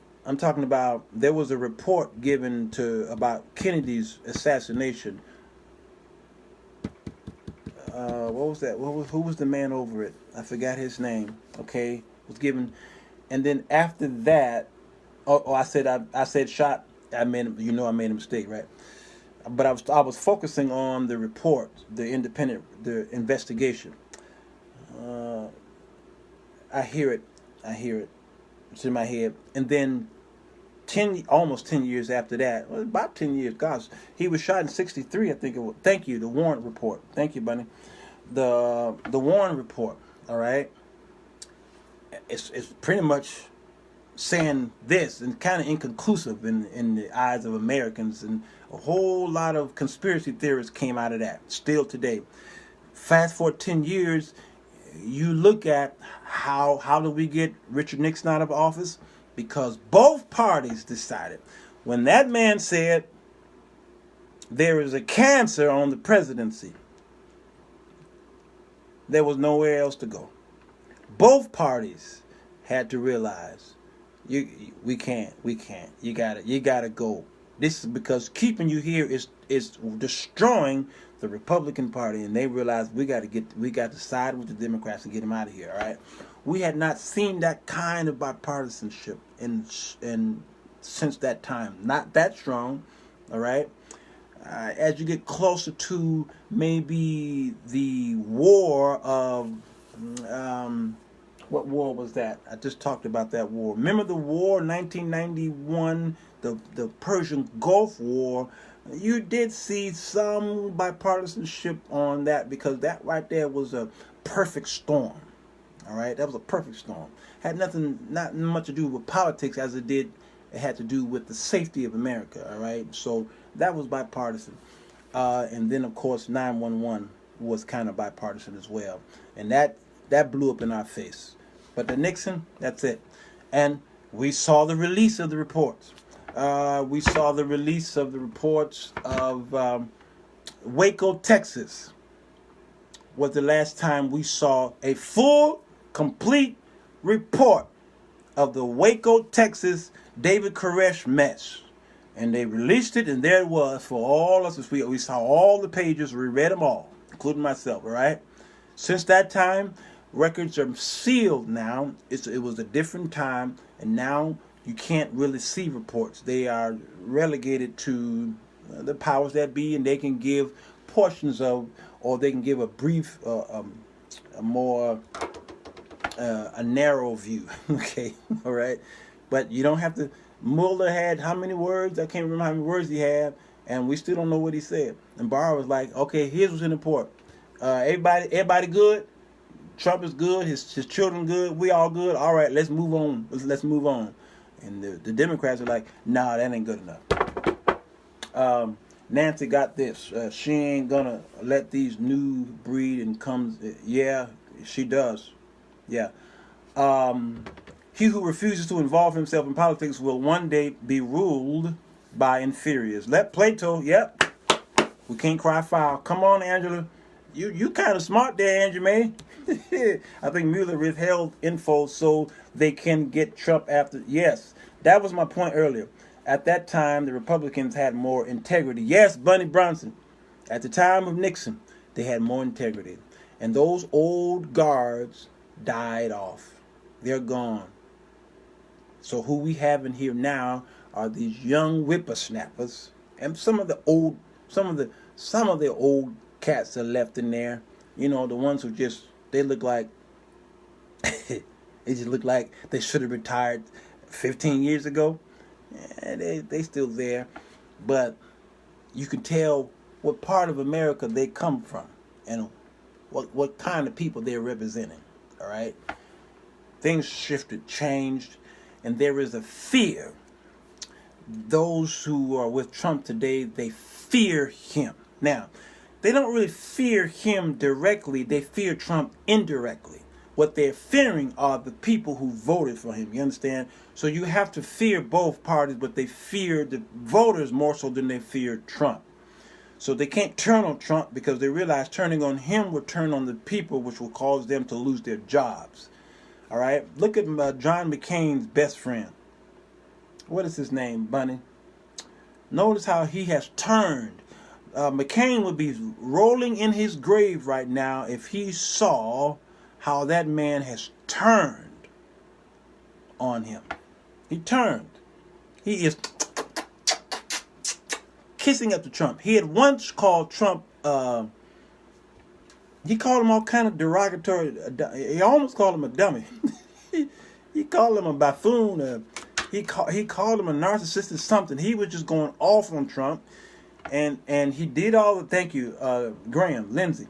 Speaker 1: there was a report given about Kennedy's assassination. What was that? Who was the man over it? I forgot his name. Okay, it was given, and then after that, I said shot. I made a mistake, right? But I was focusing on the report, the investigation. I hear it. It's in my head. And then almost 10 years after that, well, about 10 years, gosh, he was shot in 1963, I think it was. Thank you, the Warren report. Thank you, Bunny. The Warren report, all right? It's pretty much saying this, and kind of inconclusive in the eyes of Americans, and a whole lot of conspiracy theorists came out of that, still today. Fast forward 10 years, you look at how did we get Richard Nixon out of office? Because both parties decided. When that man said there is a cancer on the presidency, there was nowhere else to go. Both parties had to realize we can't. You gotta go. This is because keeping you here is destroying the Republican Party, and they realized we got to side with the Democrats and get them out of here. All right, we had not seen that kind of bipartisanship in since that time. Not that strong. All right, as you get closer to maybe the war of what war was that? I just talked about that war. Remember the war, 1991, the Persian Gulf War. You did see some bipartisanship on that, because that right there was a perfect storm. All right, that was a perfect storm. Had not much to do with politics as it had to do with the safety of America. All right, so that was bipartisan. And then of course 9/11 was kind of bipartisan as well, and that blew up in our face. But the Nixon, that's it. And we saw the release of the reports. We saw the release of the reports of Waco, Texas. Was the last time we saw a full, complete report of the Waco, Texas David Koresh mess. And they released it, and there it was for all of us. We saw all the pages, we read them all, including myself, all right? Since that time, records are sealed now. It was a different time, and now you can't really see reports. They are relegated to the powers that be, and they can give portions of, or they can give a brief, a narrow view. Okay, all right? But you don't have to. Mulder had how many words? I can't remember how many words he had, and we still don't know what he said. And Barr was like, okay, here's what's in the report. Everybody good? Trump is good. His children good. We all good. All right, let's move on. Let's move on. And the Democrats are like, nah, that ain't good enough. Nancy got this. She ain't gonna let these new breed and comes. Yeah, she does. Yeah. He who refuses to involve himself in politics will one day be ruled by inferiors. Let Plato. Yep. We can't cry foul. Come on, Angela. You kind of smart there, Angela May. I think Mueller withheld info so they can get Trump after. Yes, that was my point earlier. At that time, the Republicans had more integrity. Yes, Bunny Bronson. At the time of Nixon, they had more integrity. And those old guards died off. They're gone. So who we have in here now are these young whippersnappers, and some of the old cats are left in there. You know, the ones who they look like they just look like they should have retired 15 years ago. Yeah, they still there, but you can tell what part of America they come from and what kind of people they're representing. All right, things shifted, changed, and there is a fear. Those who are with Trump today, they fear him. Now, they don't really fear him directly. They fear Trump indirectly. What they're fearing are the people who voted for him. You understand? So you have to fear both parties, but they fear the voters more so than they fear Trump. So they can't turn on Trump because they realize turning on him will turn on the people, which will cause them to lose their jobs. All right? Look at John McCain's best friend. What is his name, Bunny? Notice how he has turned. McCain would be rolling in his grave right now if he saw how that man has turned on him. He turned. He is kissing up to Trump. He had once called Trump, he called him all kind of derogatory. He almost called him a dummy. He called him a buffoon. He called him a narcissist or something. He was just going off on Trump. And he did all the, thank you, Graham, Lindsay.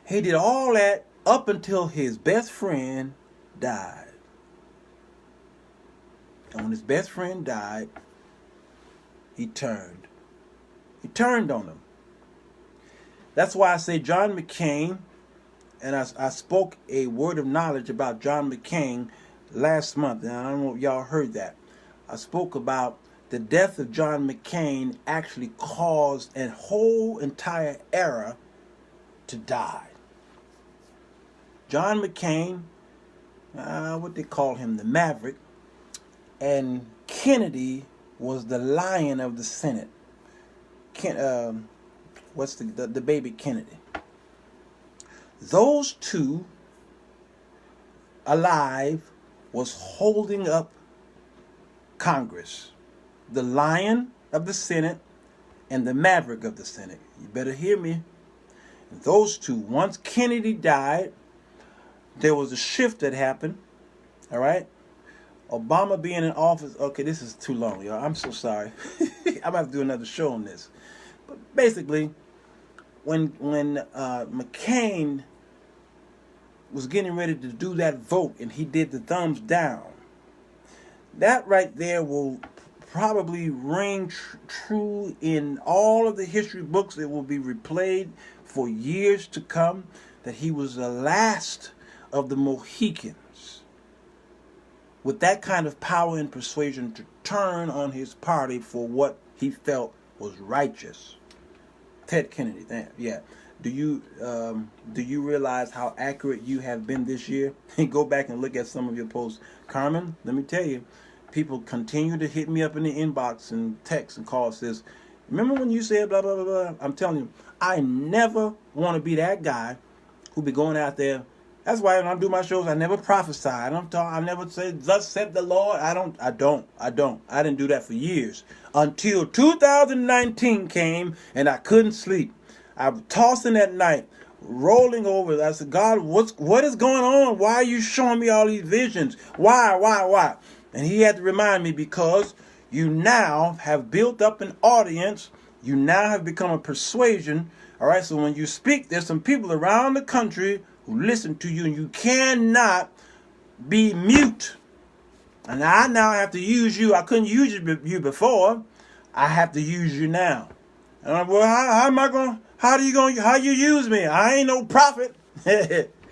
Speaker 1: He did all that up until his best friend died. And when his best friend died, he turned. He turned on him. That's why I say John McCain, and I spoke a word of knowledge about John McCain last month, and I don't know if y'all heard that. I spoke about the death of John McCain actually caused a whole entire era to die. John McCain, what they call him, the Maverick, and Kennedy was the lion of the Senate. What's the baby Kennedy? Those two alive was holding up Congress. The lion of the Senate and the maverick of the Senate. You better hear me. And those two, once Kennedy died, there was a shift that happened. All right? Obama being in office. Okay, this is too long, y'all. I'm so sorry. I'm going to have to do another show on this. But basically, when McCain was getting ready to do that vote and he did the thumbs down, that right there will probably ring true in all of the history books. It will be replayed for years to come that he was the last of the Mohicans with that kind of power and persuasion to turn on his party for what he felt was righteous. Ted Kennedy, yeah. Do you realize how accurate you have been this year? Go back and look at some of your posts. Carmen, let me tell you, people continue to hit me up in the inbox and text and call, says, remember when you said blah, blah, blah, blah? I'm telling you, I never want to be that guy who be going out there. That's why when I do my shows, I never prophesy. I never say, thus said the Lord. I don't. I didn't do that for years. Until 2019 came and I couldn't sleep. I was tossing at night, rolling over. I said, God, what is going on? Why are you showing me all these visions? Why? And he had to remind me, because you now have built up an audience. You now have become a persuasion. All right, so when you speak, there's some people around the country who listen to you, and you cannot be mute. And I now have to use you. I couldn't use you before. I have to use you now. And I'm, well, how am I going? How you use me? I ain't no prophet. He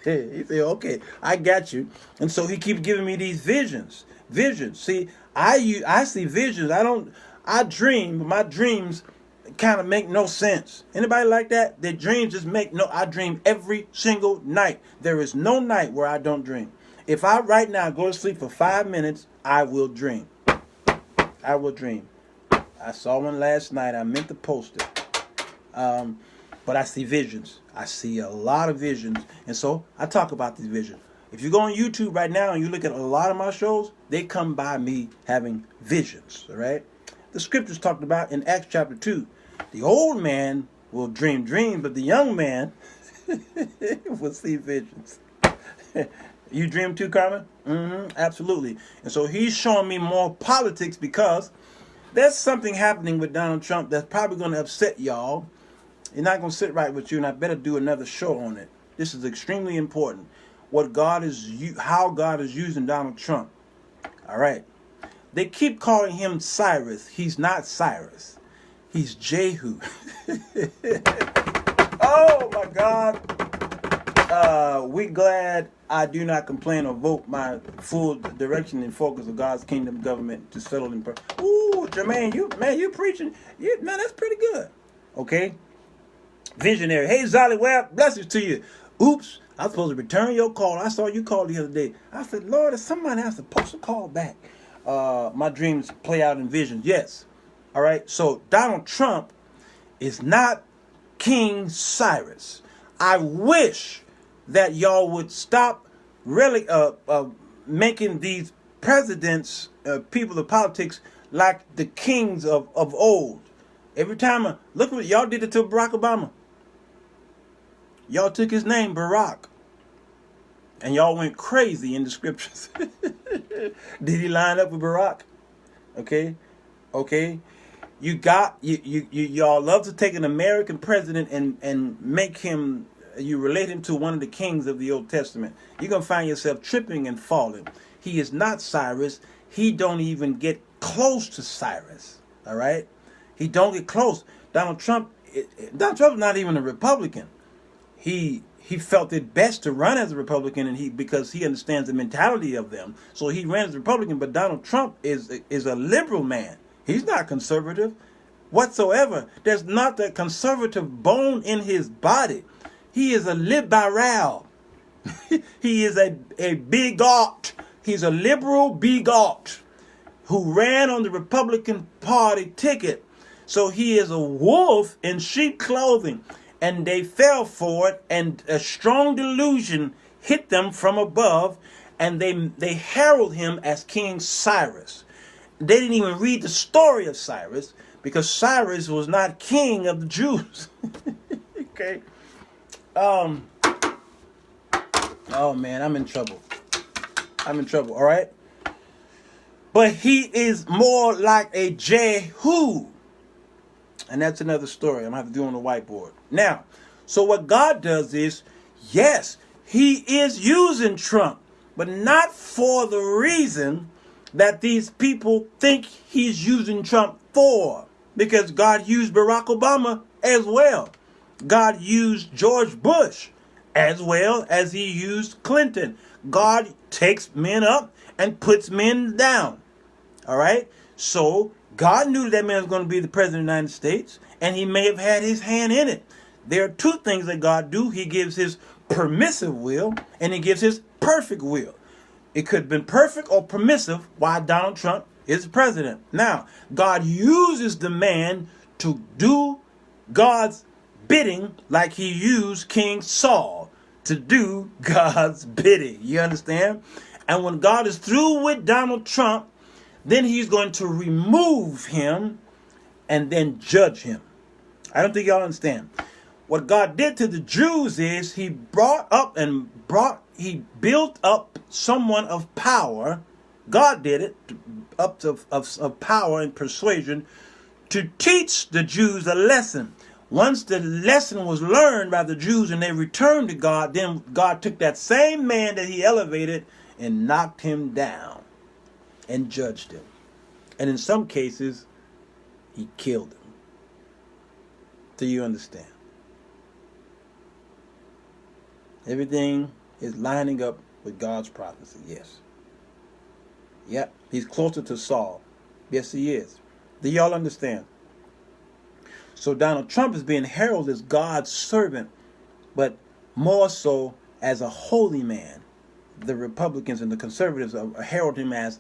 Speaker 1: said, okay, I got you. And so he keeps giving me these visions. See, I see visions. I dream, but my dreams kind of make no sense. Anybody like that? Their dreams just make no. I dream every single night. There is no night where I don't dream. If I right now go to sleep for 5 minutes, I will dream. I will dream. I saw one last night. I meant to post it. But I see visions. I see a lot of visions. And so I talk about these visions. If you go on YouTube right now and you look at a lot of my shows, they come by me having visions. All right. The scriptures talked about in Acts chapter 2. The old man will dream dreams, but the young man will see visions. You dream too, Carmen? Absolutely. And so he's showing me more politics because there's something happening with Donald Trump that's probably going to upset y'all. It's not going to sit right with you, and I better do another show on it. This is extremely important. How God is using Donald Trump. All right. They keep calling him Cyrus. He's not Cyrus. He's Jehu. Oh my God. We glad I do not complain or vote my full direction and focus of God's kingdom government to settle in. Ooh, Jermaine, you preaching. Man, that's pretty good. Okay. Visionary. Hey, Zolly, well, blessings to you. Oops, I was supposed to return your call. I saw you call the other day. I said, Lord, if somebody has supposed to call back. My dreams play out in visions. Yes. All right. So Donald Trump is not King Cyrus. I wish that y'all would stop really making these presidents, people of politics, like the kings of old. Every time, look what y'all did it to Barack Obama. Y'all took his name, Barack. And y'all went crazy in the scriptures. Did he line up with Barack? Okay. Y'all love to take an American president and make him, you relate him to one of the kings of the Old Testament. You're going to find yourself tripping and falling. He is not Cyrus. He don't even get close to Cyrus. All right. He don't get close. Donald Trump is not even a Republican. He felt it best to run as a Republican, because he understands the mentality of them. So he ran as a Republican. But Donald Trump is a liberal man. He's not conservative whatsoever. There's not that conservative bone in his body. He is a liberal. He is a bigot. He's a liberal bigot who ran on the Republican Party ticket. So he is a wolf in sheep clothing. And they fell for it, and a strong delusion hit them from above, and they herald him as King Cyrus. They didn't even read the story of Cyrus, because Cyrus was not king of the Jews. Okay. Oh man, I'm in trouble. All right. But he is more like a Jehu. And that's another story I'm going to have to do on the whiteboard. Now, so what God does is, yes, he is using Trump, but not for the reason that these people think he's using Trump for. Because God used Barack Obama as well. God used George Bush as well as he used Clinton. God takes men up and puts men down. All right? So God knew that man was going to be the president of the United States, and he may have had his hand in it. There are two things that God do. He gives his permissive will, and he gives his perfect will. It could have been perfect or permissive while Donald Trump is president. Now, God uses the man to do God's bidding like he used King Saul to do God's bidding. You understand? And when God is through with Donald Trump, then he's going to remove him and then judge him. I don't think y'all understand. What God did to the Jews is he built up someone of power. God did it of power and persuasion to teach the Jews a lesson. Once the lesson was learned by the Jews and they returned to God, then God took that same man that he elevated and knocked him down and judged him. And in some cases, he killed him. Do you understand? Everything is lining up with God's prophecy. Yes. Yep. He's closer to Saul. Yes, he is. Do y'all understand? So Donald Trump is being heralded as God's servant, but more so as a holy man. The Republicans and the conservatives are heralding him as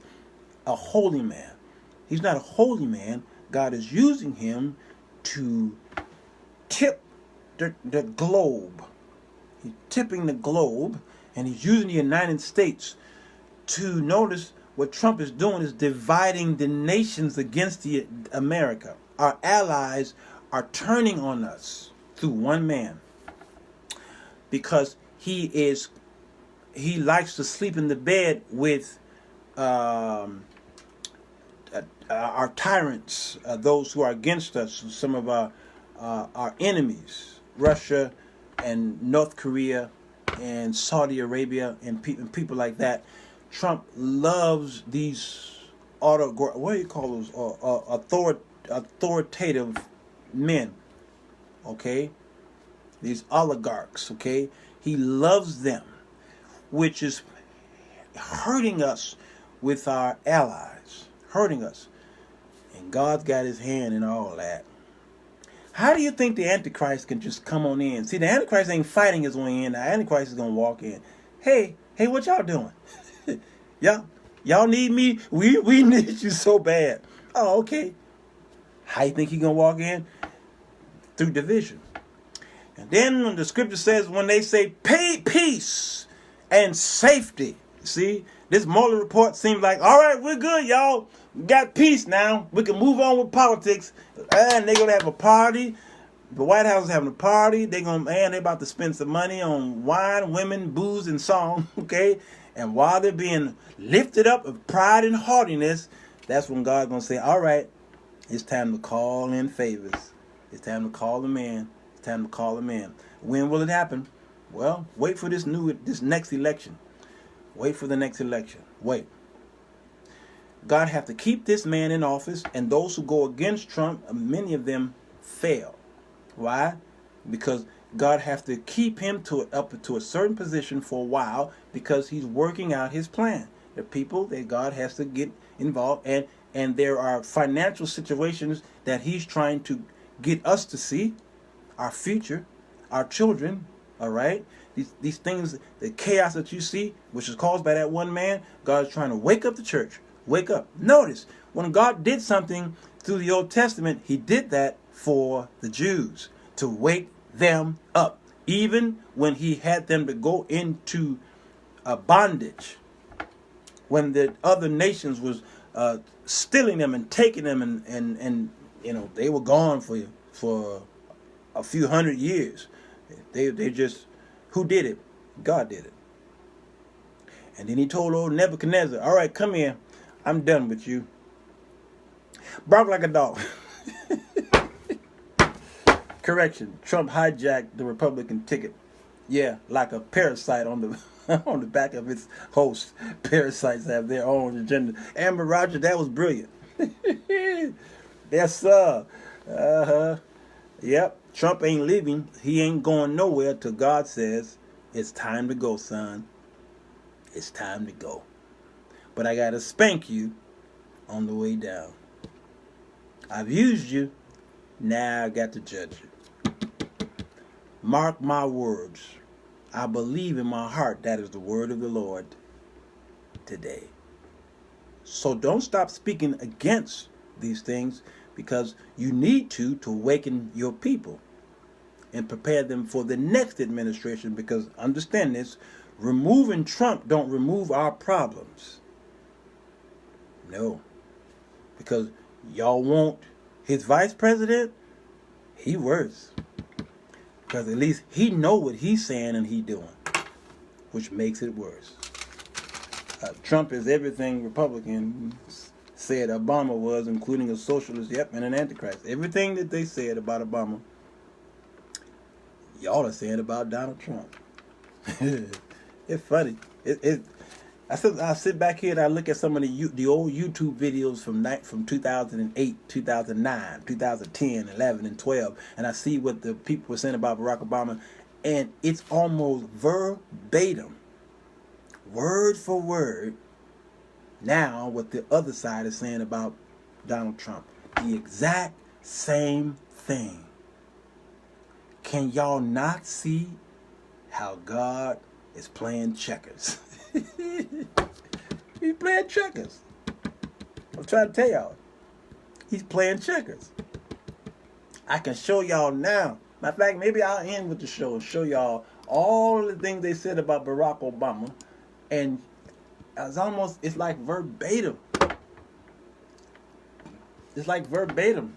Speaker 1: a holy man. He's not a holy man. God is using him to tip the globe. He's tipping the globe, and he's using the United States to notice what Trump is doing is dividing the nations against America. Our allies are turning on us through one man because he likes to sleep in the bed with our tyrants, those who are against us, some of our enemies, Russia and North Korea and Saudi Arabia and people like that. Trump loves these what do you call those authoritative men, okay? These oligarchs, okay? He loves them, which is hurting us with our allies, hurting us. And God's got his hand in all that. How do you think the Antichrist can just come on in? See, the Antichrist ain't fighting his way in. The Antichrist is going to walk in. Hey, what y'all doing? Y'all need me? We need you so bad. Oh, okay. How you think he going to walk in? Through division. And then when the scripture says, when they say peace and safety. See, this Mulder report seems like, all right, we're good, y'all. We got peace now. We can move on with politics. And they're going to have a party. The White House is having a party. They're about to spend some money on wine, women, booze, and song. Okay? And while they're being lifted up of pride and haughtiness, that's when God's going to say, all right, it's time to call in favors. It's time to call them in. It's time to call them in. When will it happen? Well, wait for this next election. Wait for the next election. Wait. God have to keep this man in office, and those who go against Trump, many of them fail. Why? Because God have to keep him up to a certain position for a while because he's working out his plan. There are people that God has to get involved, and there are financial situations that he's trying to get us to see, our future, our children, all right? These things, the chaos that you see, which is caused by that one man, God is trying to wake up the church. Wake up. Notice, when God did something through the Old Testament, he did that for the Jews, to wake them up. Even when he had them to go into bondage, when the other nations was stealing them and taking them, and they were gone for a few hundred years. They just, who did it? God did it. And then he told old Nebuchadnezzar, all right, come here. I'm done with you. Bark like a dog. Correction. Trump hijacked the Republican ticket. Yeah, like a parasite on the on the back of its host. Parasites have their own agenda. Amber Rogers, that was brilliant. Yes, sir. Yep. Trump ain't leaving. He ain't going nowhere till God says, it's time to go, son. It's time to go. But I got to spank you on the way down. I've used you. Now I got to judge you. Mark my words. I believe in my heart that is the word of the Lord today. So don't stop speaking against these things, because you need to awaken your people and prepare them for the next administration. Because understand this, removing Trump don't remove our problems. No. Because y'all want his vice president, he worse. Because at least he know what he's saying and he doing, which makes it worse. Trump is everything Republican said Obama was, including a socialist, and an antichrist. Everything that they said about Obama, y'all are saying about Donald Trump. It's funny. I sit back here and I look at some of the old YouTube videos from 2008, 2009, 2010, 11, and 12, and I see what the people were saying about Barack Obama, and it's almost verbatim, word for word, now what the other side is saying about Donald Trump. The exact same thing. Can y'all not see how God is playing checkers? He's playing checkers. I'm trying to tell y'all. He's playing checkers. I can show y'all now Matter of fact, maybe I'll end with the show and show y'all all the things they said about Barack Obama, and it's like verbatim. It's like verbatim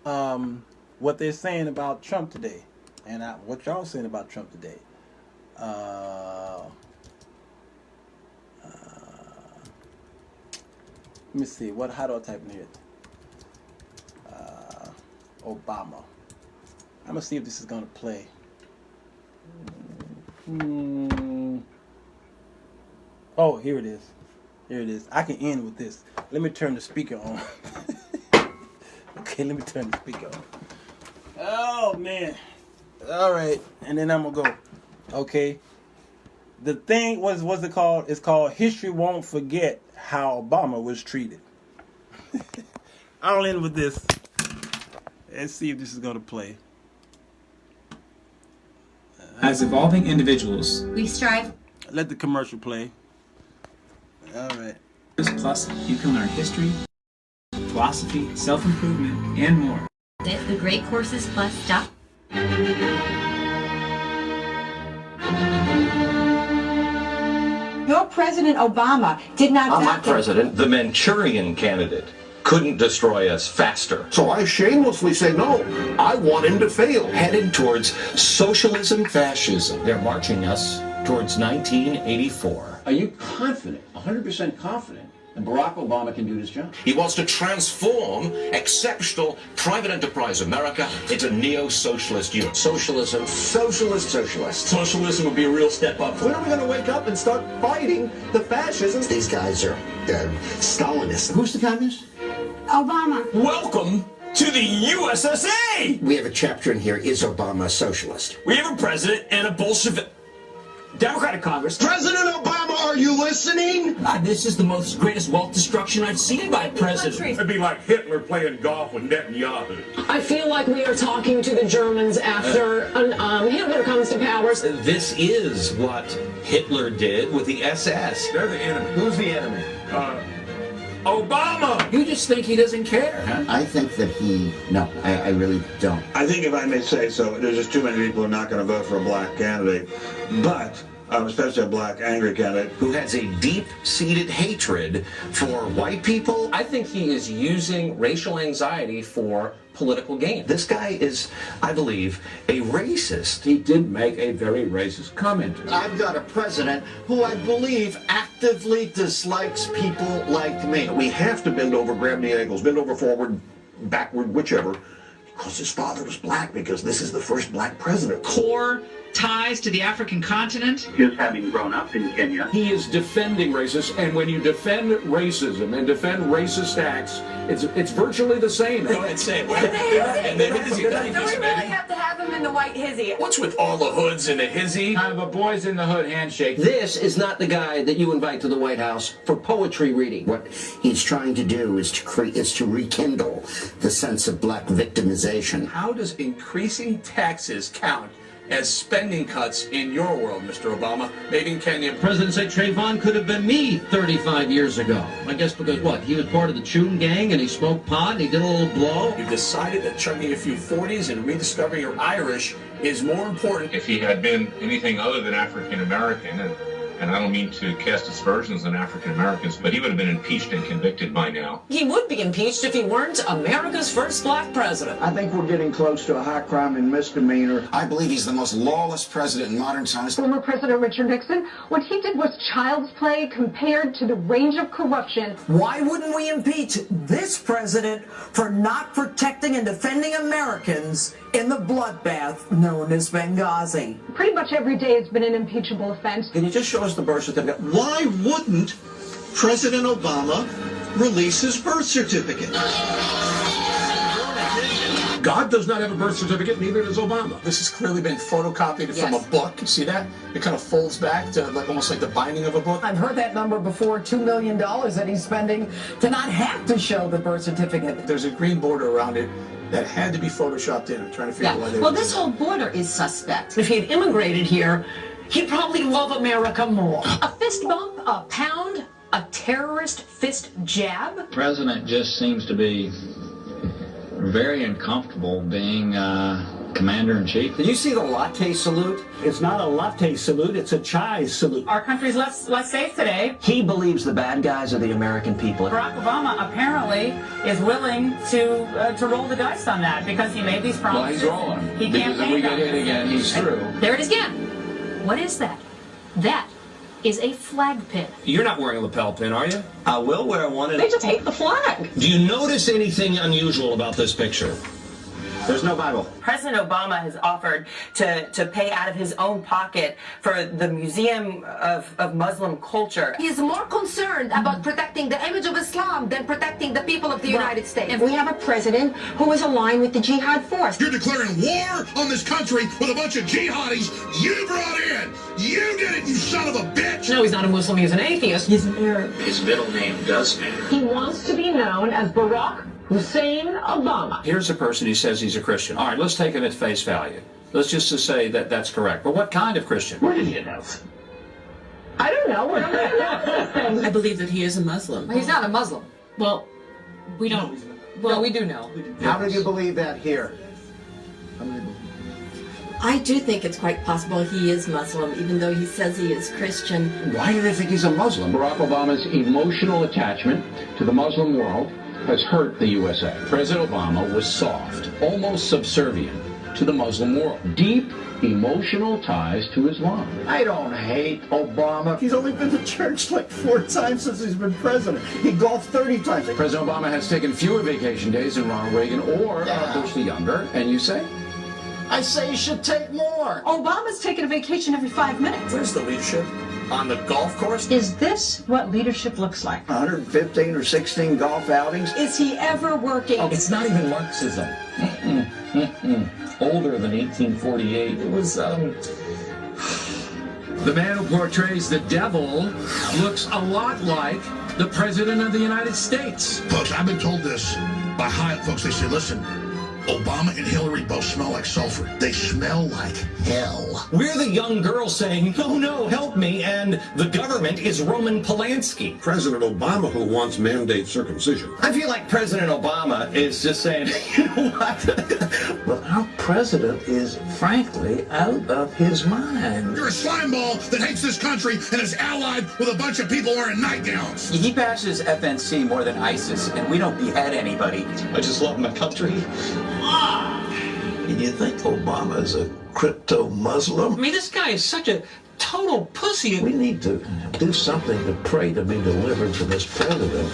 Speaker 1: what they're saying about Trump today, and what y'all saying about Trump today. Let me see. How do I type in here? Obama. I'm gonna see if this is gonna play. Oh, here it is. Here it is. I can end with this. Let me turn the speaker on. Okay, let me turn the speaker on. Oh man. All right, and then I'm gonna go. Okay. The thing what's it called? It's called History Won't Forget How Obama Was Treated. I'll end with this. Let's see if this is gonna play.
Speaker 2: As evolving individuals,
Speaker 3: we strive.
Speaker 1: Let the commercial play. All right.
Speaker 2: Plus, you can learn history, philosophy, self-improvement, and more.
Speaker 3: The Great Courses Plus stuff.
Speaker 4: Your President Obama did not.
Speaker 5: I'm not president. The Manchurian candidate couldn't destroy us faster.
Speaker 6: So I shamelessly say no. I want him to fail.
Speaker 5: Headed towards socialism, fascism. They're marching us towards 1984.
Speaker 7: Are you confident, 100% confident, that Barack Obama can do his job?
Speaker 5: He wants to transform exceptional private enterprise America into neo-socialist Europe.
Speaker 6: Socialism. Socialist.
Speaker 7: Socialism would be a real step up.
Speaker 6: When are we going to wake up and start fighting the fascists?
Speaker 8: These guys are Stalinists.
Speaker 7: Who's the communist?
Speaker 4: Obama.
Speaker 7: Welcome to the USSA!
Speaker 8: We have a chapter in here, Is Obama a Socialist?
Speaker 7: We have a president and a Bolshevik Democratic Congress.
Speaker 6: President Obama, are you listening?
Speaker 7: This is the greatest wealth destruction I've seen by a president.
Speaker 9: It'd be like Hitler playing golf with Netanyahu.
Speaker 10: I feel like we are talking to the Germans after Hitler comes to power.
Speaker 5: This is what Hitler did with the SS.
Speaker 9: They're the enemy.
Speaker 6: Who's the enemy?
Speaker 9: Obama!
Speaker 7: You just think he doesn't care, huh?
Speaker 8: I think that I really don't.
Speaker 11: I think, if I may say so, there's just too many people who are not going to vote for a black candidate, but especially a black angry candidate
Speaker 5: who has a deep-seated hatred for white people.
Speaker 7: I think he is using racial anxiety for political gain.
Speaker 5: This guy is, I believe, a racist.
Speaker 7: He did make a very racist comment.
Speaker 8: I've got a president who I believe actively dislikes people like me.
Speaker 6: We have to bend over, grab the ankles, bend over forward, backward, whichever, because his father was black, because this is the first black president.
Speaker 10: Core ties to the African continent.
Speaker 12: His having grown up in Kenya.
Speaker 7: He is defending racists, and when you defend racism and defend racist acts, it's virtually the same.
Speaker 9: Go ahead, say it.
Speaker 10: And the hizzy. Do we really have to have him in the white hizzy?
Speaker 9: What's with all the hoods and the hizzy?
Speaker 7: Kind of a boys in the hood handshake.
Speaker 13: This is not the guy that you invite to the White House for poetry reading.
Speaker 8: What he's trying to do is to rekindle the sense of black victimization.
Speaker 9: How does increasing taxes count as spending cuts in your world, Mr. Obama? Maybe in Kenya.
Speaker 13: President said Trayvon could have been me 35 years ago. I guess because what? He was part of the Choon gang and he smoked pot and he did a little blow?
Speaker 9: You decided that chugging a few 40s and rediscovering your Irish is more important.
Speaker 14: If he had been anything other than African American, and I don't mean to cast aspersions on African Americans, but he would have been impeached and convicted by now.
Speaker 10: He would be impeached if he weren't America's first black president.
Speaker 7: I think we're getting close to a high crime and misdemeanor.
Speaker 8: I believe he's the most lawless president in modern times.
Speaker 4: Former President Richard Nixon, what he did was child's play compared to the range of corruption.
Speaker 13: Why wouldn't we impeach this president for not protecting and defending Americans in the bloodbath known as Benghazi?
Speaker 4: Pretty much every day has been an impeachable offense.
Speaker 13: Can you just show us the birth certificate?
Speaker 6: Why wouldn't President Obama release his birth certificate?
Speaker 9: God does not have a birth certificate, neither does Obama. This has clearly been photocopied from a book. You see that? It kind of folds back to almost like the binding of a book.
Speaker 10: I've heard that number before, $2 million that he's spending to not have to show the birth certificate.
Speaker 9: There's a green border around it that had to be photoshopped in. I'm trying to figure out why they
Speaker 3: Well, this whole border is suspect.
Speaker 10: If he had immigrated here, he'd probably love America more.
Speaker 3: A fist bump, a pound, a terrorist fist jab.
Speaker 2: The president just seems to be
Speaker 15: very uncomfortable being commander-in-chief.
Speaker 16: Did you see the latte salute? It's not a latte salute, it's a chai salute.
Speaker 17: Our country's less safe today.
Speaker 16: He believes the bad guys are the American people.
Speaker 17: Barack Obama apparently is willing to roll the dice on that because he made these promises.
Speaker 7: Well, he's rolling.
Speaker 17: He
Speaker 7: because if we get hit again, he's through.
Speaker 3: There it is again. What is that? That is a flag pin.
Speaker 18: You're not wearing a lapel pin, are you?
Speaker 16: I will wear one.
Speaker 17: They just hate the flag.
Speaker 16: Do you notice anything unusual about this picture? There's no Bible.
Speaker 19: President Obama has offered to pay out of his own pocket for the Museum of Muslim Culture.
Speaker 20: He is more concerned about protecting the image of Islam than protecting the people of the United States.
Speaker 21: If we have a president who is aligned with the jihad force.
Speaker 22: You're declaring war on this country with a bunch of jihadis you brought in. You did it, you son of a bitch.
Speaker 17: No, he's not a Muslim, he's an atheist. He's an Arab.
Speaker 14: His middle name does matter.
Speaker 4: He wants to be known as Barack Hussein Obama.
Speaker 7: Here's a person who says he's a Christian. All right, let's take him at face value. Let's just say that that's correct. But what kind of Christian?
Speaker 16: Where did he announce it?
Speaker 4: I don't know. We're not going to announce this thing.
Speaker 23: I believe that he is a Muslim.
Speaker 3: He's not a Muslim.
Speaker 23: Well, we don't.
Speaker 3: Well, we do know.
Speaker 16: How did you believe that here?
Speaker 23: I do think it's quite possible he is Muslim, even though he says he is Christian.
Speaker 16: Why do they think he's a Muslim?
Speaker 7: Barack Obama's emotional attachment to the Muslim world has hurt the USA. President Obama was soft, almost subservient to the Muslim world. Deep emotional ties to Islam.
Speaker 8: I don't hate Obama. He's only been to church like 4 times since he's been president. He golfed 30 times.
Speaker 7: President Obama has taken fewer vacation days than Ronald Reagan or Bush the Younger. And you say?
Speaker 8: I say he should take more.
Speaker 17: Obama's taking a vacation every 5 minutes.
Speaker 16: Where's the leadership? On the golf course?
Speaker 17: Is this what leadership looks like?
Speaker 16: 115 or 16 golf outings?
Speaker 17: Is he ever working?
Speaker 16: Oh, it's not even Marxism.
Speaker 7: Older than 1848.
Speaker 16: It was,
Speaker 7: The man who portrays the devil looks a lot like the President of the United States.
Speaker 22: Folks, I've been told this by high folks. They say, listen, Obama and Hillary both smell like sulfur. They smell like hell.
Speaker 16: We're the young girl saying, no, help me, and the government is Roman Polanski.
Speaker 6: President Obama who wants mandate circumcision.
Speaker 16: I feel like President Obama is just saying, you know what?
Speaker 8: But our president is, frankly, out of his mind.
Speaker 22: You're a slimeball that hates this country and is allied with a bunch of people wearing nightgowns.
Speaker 24: He bashes FNC more than ISIS, and we don't behead anybody.
Speaker 16: I just love my country.
Speaker 8: Do you think Obama is a crypto-Muslim?
Speaker 17: I mean, this guy is such a total pussy.
Speaker 8: We need to do something to pray to be delivered to this president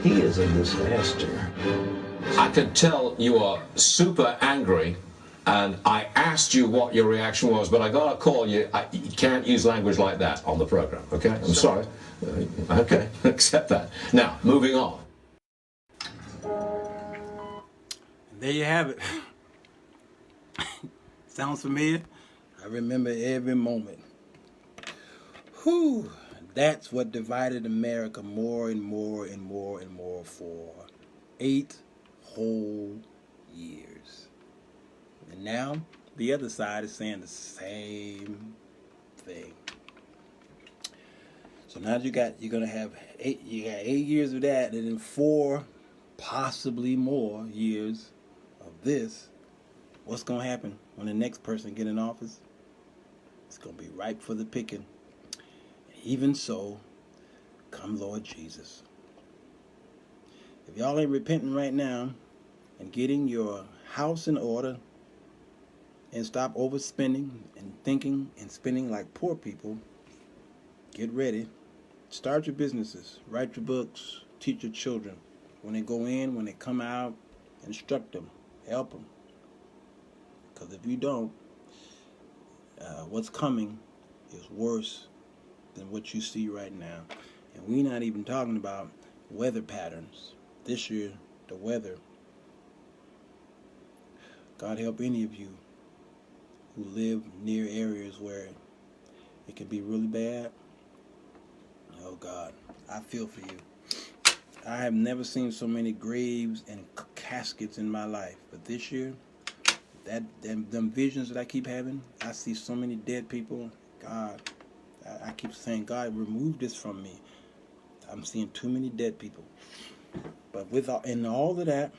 Speaker 8: he is a disaster.
Speaker 7: I could tell you are super angry, and I asked you what your reaction was, but I gotta call you. You can't use language like that on the program, okay? I'm sorry. Okay, accept that. Now, moving on.
Speaker 1: There you have it. Sounds familiar? I remember every moment. Whew. That's what divided America more and more and more and more for 8 whole years. And now the other side is saying the same thing. So now you're gonna have 8 years of that, and then 4, possibly more years of this. What's gonna happen when the next person get in office? It's gonna be ripe for the picking. Even so, come Lord Jesus. If y'all ain't repenting right now and getting your house in order and stop overspending and thinking and spending like poor people, get ready. Start your businesses, write your books, teach your children. When they go in, when they come out, instruct them, help them. Because if you don't, what's coming is worse than what you see right now. And we're not even talking about weather patterns. This year, the weather. God help any of you who live near areas where it can be really bad. Oh God, I feel for you. I have never seen so many graves and caskets in my life. But this year, them visions that I keep having, I see so many dead people. God, I keep saying, God, remove this from me. I'm seeing too many dead people. But in all of that,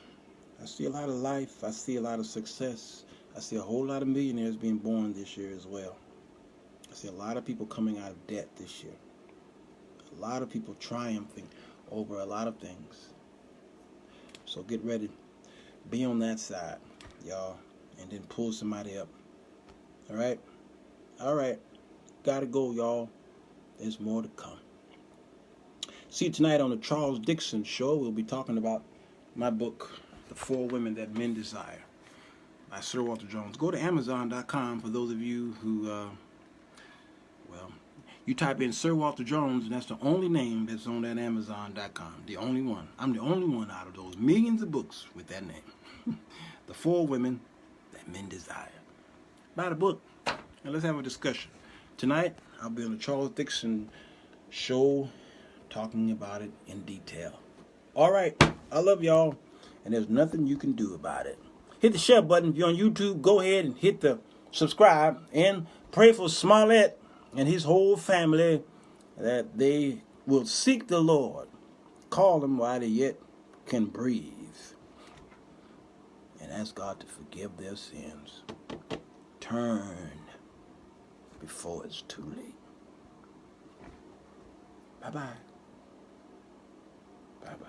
Speaker 1: I see a lot of life. I see a lot of success. I see a whole lot of millionaires being born this year as well. I see a lot of people coming out of debt this year. A lot of people triumphing over a lot of things. So get ready. Be on that side, y'all. And then pull somebody up. Alright? Alright. Gotta go, y'all. There's more to come. See you tonight on the Charles Dixon Show. We'll be talking about my book, The 4 Women That Men Desire, by Sirwalterj. Go to Amazon.com for those of you who, you type in Sirwalterj, and that's the only name that's on that Amazon.com. The only one. I'm the only one out of those millions of books with that name. The 4 Women That Men Desire. Buy the book, and let's have a discussion. Tonight, I'll be on the Charles Dixon Show talking about it in detail. All right, I love y'all, and there's nothing you can do about it. Hit the share button. If you're on YouTube, go ahead and hit the subscribe, and pray for Smollett and his whole family that they will seek the Lord. Call them while they yet can breathe, and ask God to forgive their sins. Turn before it's too late. Bye-bye. Bye-bye.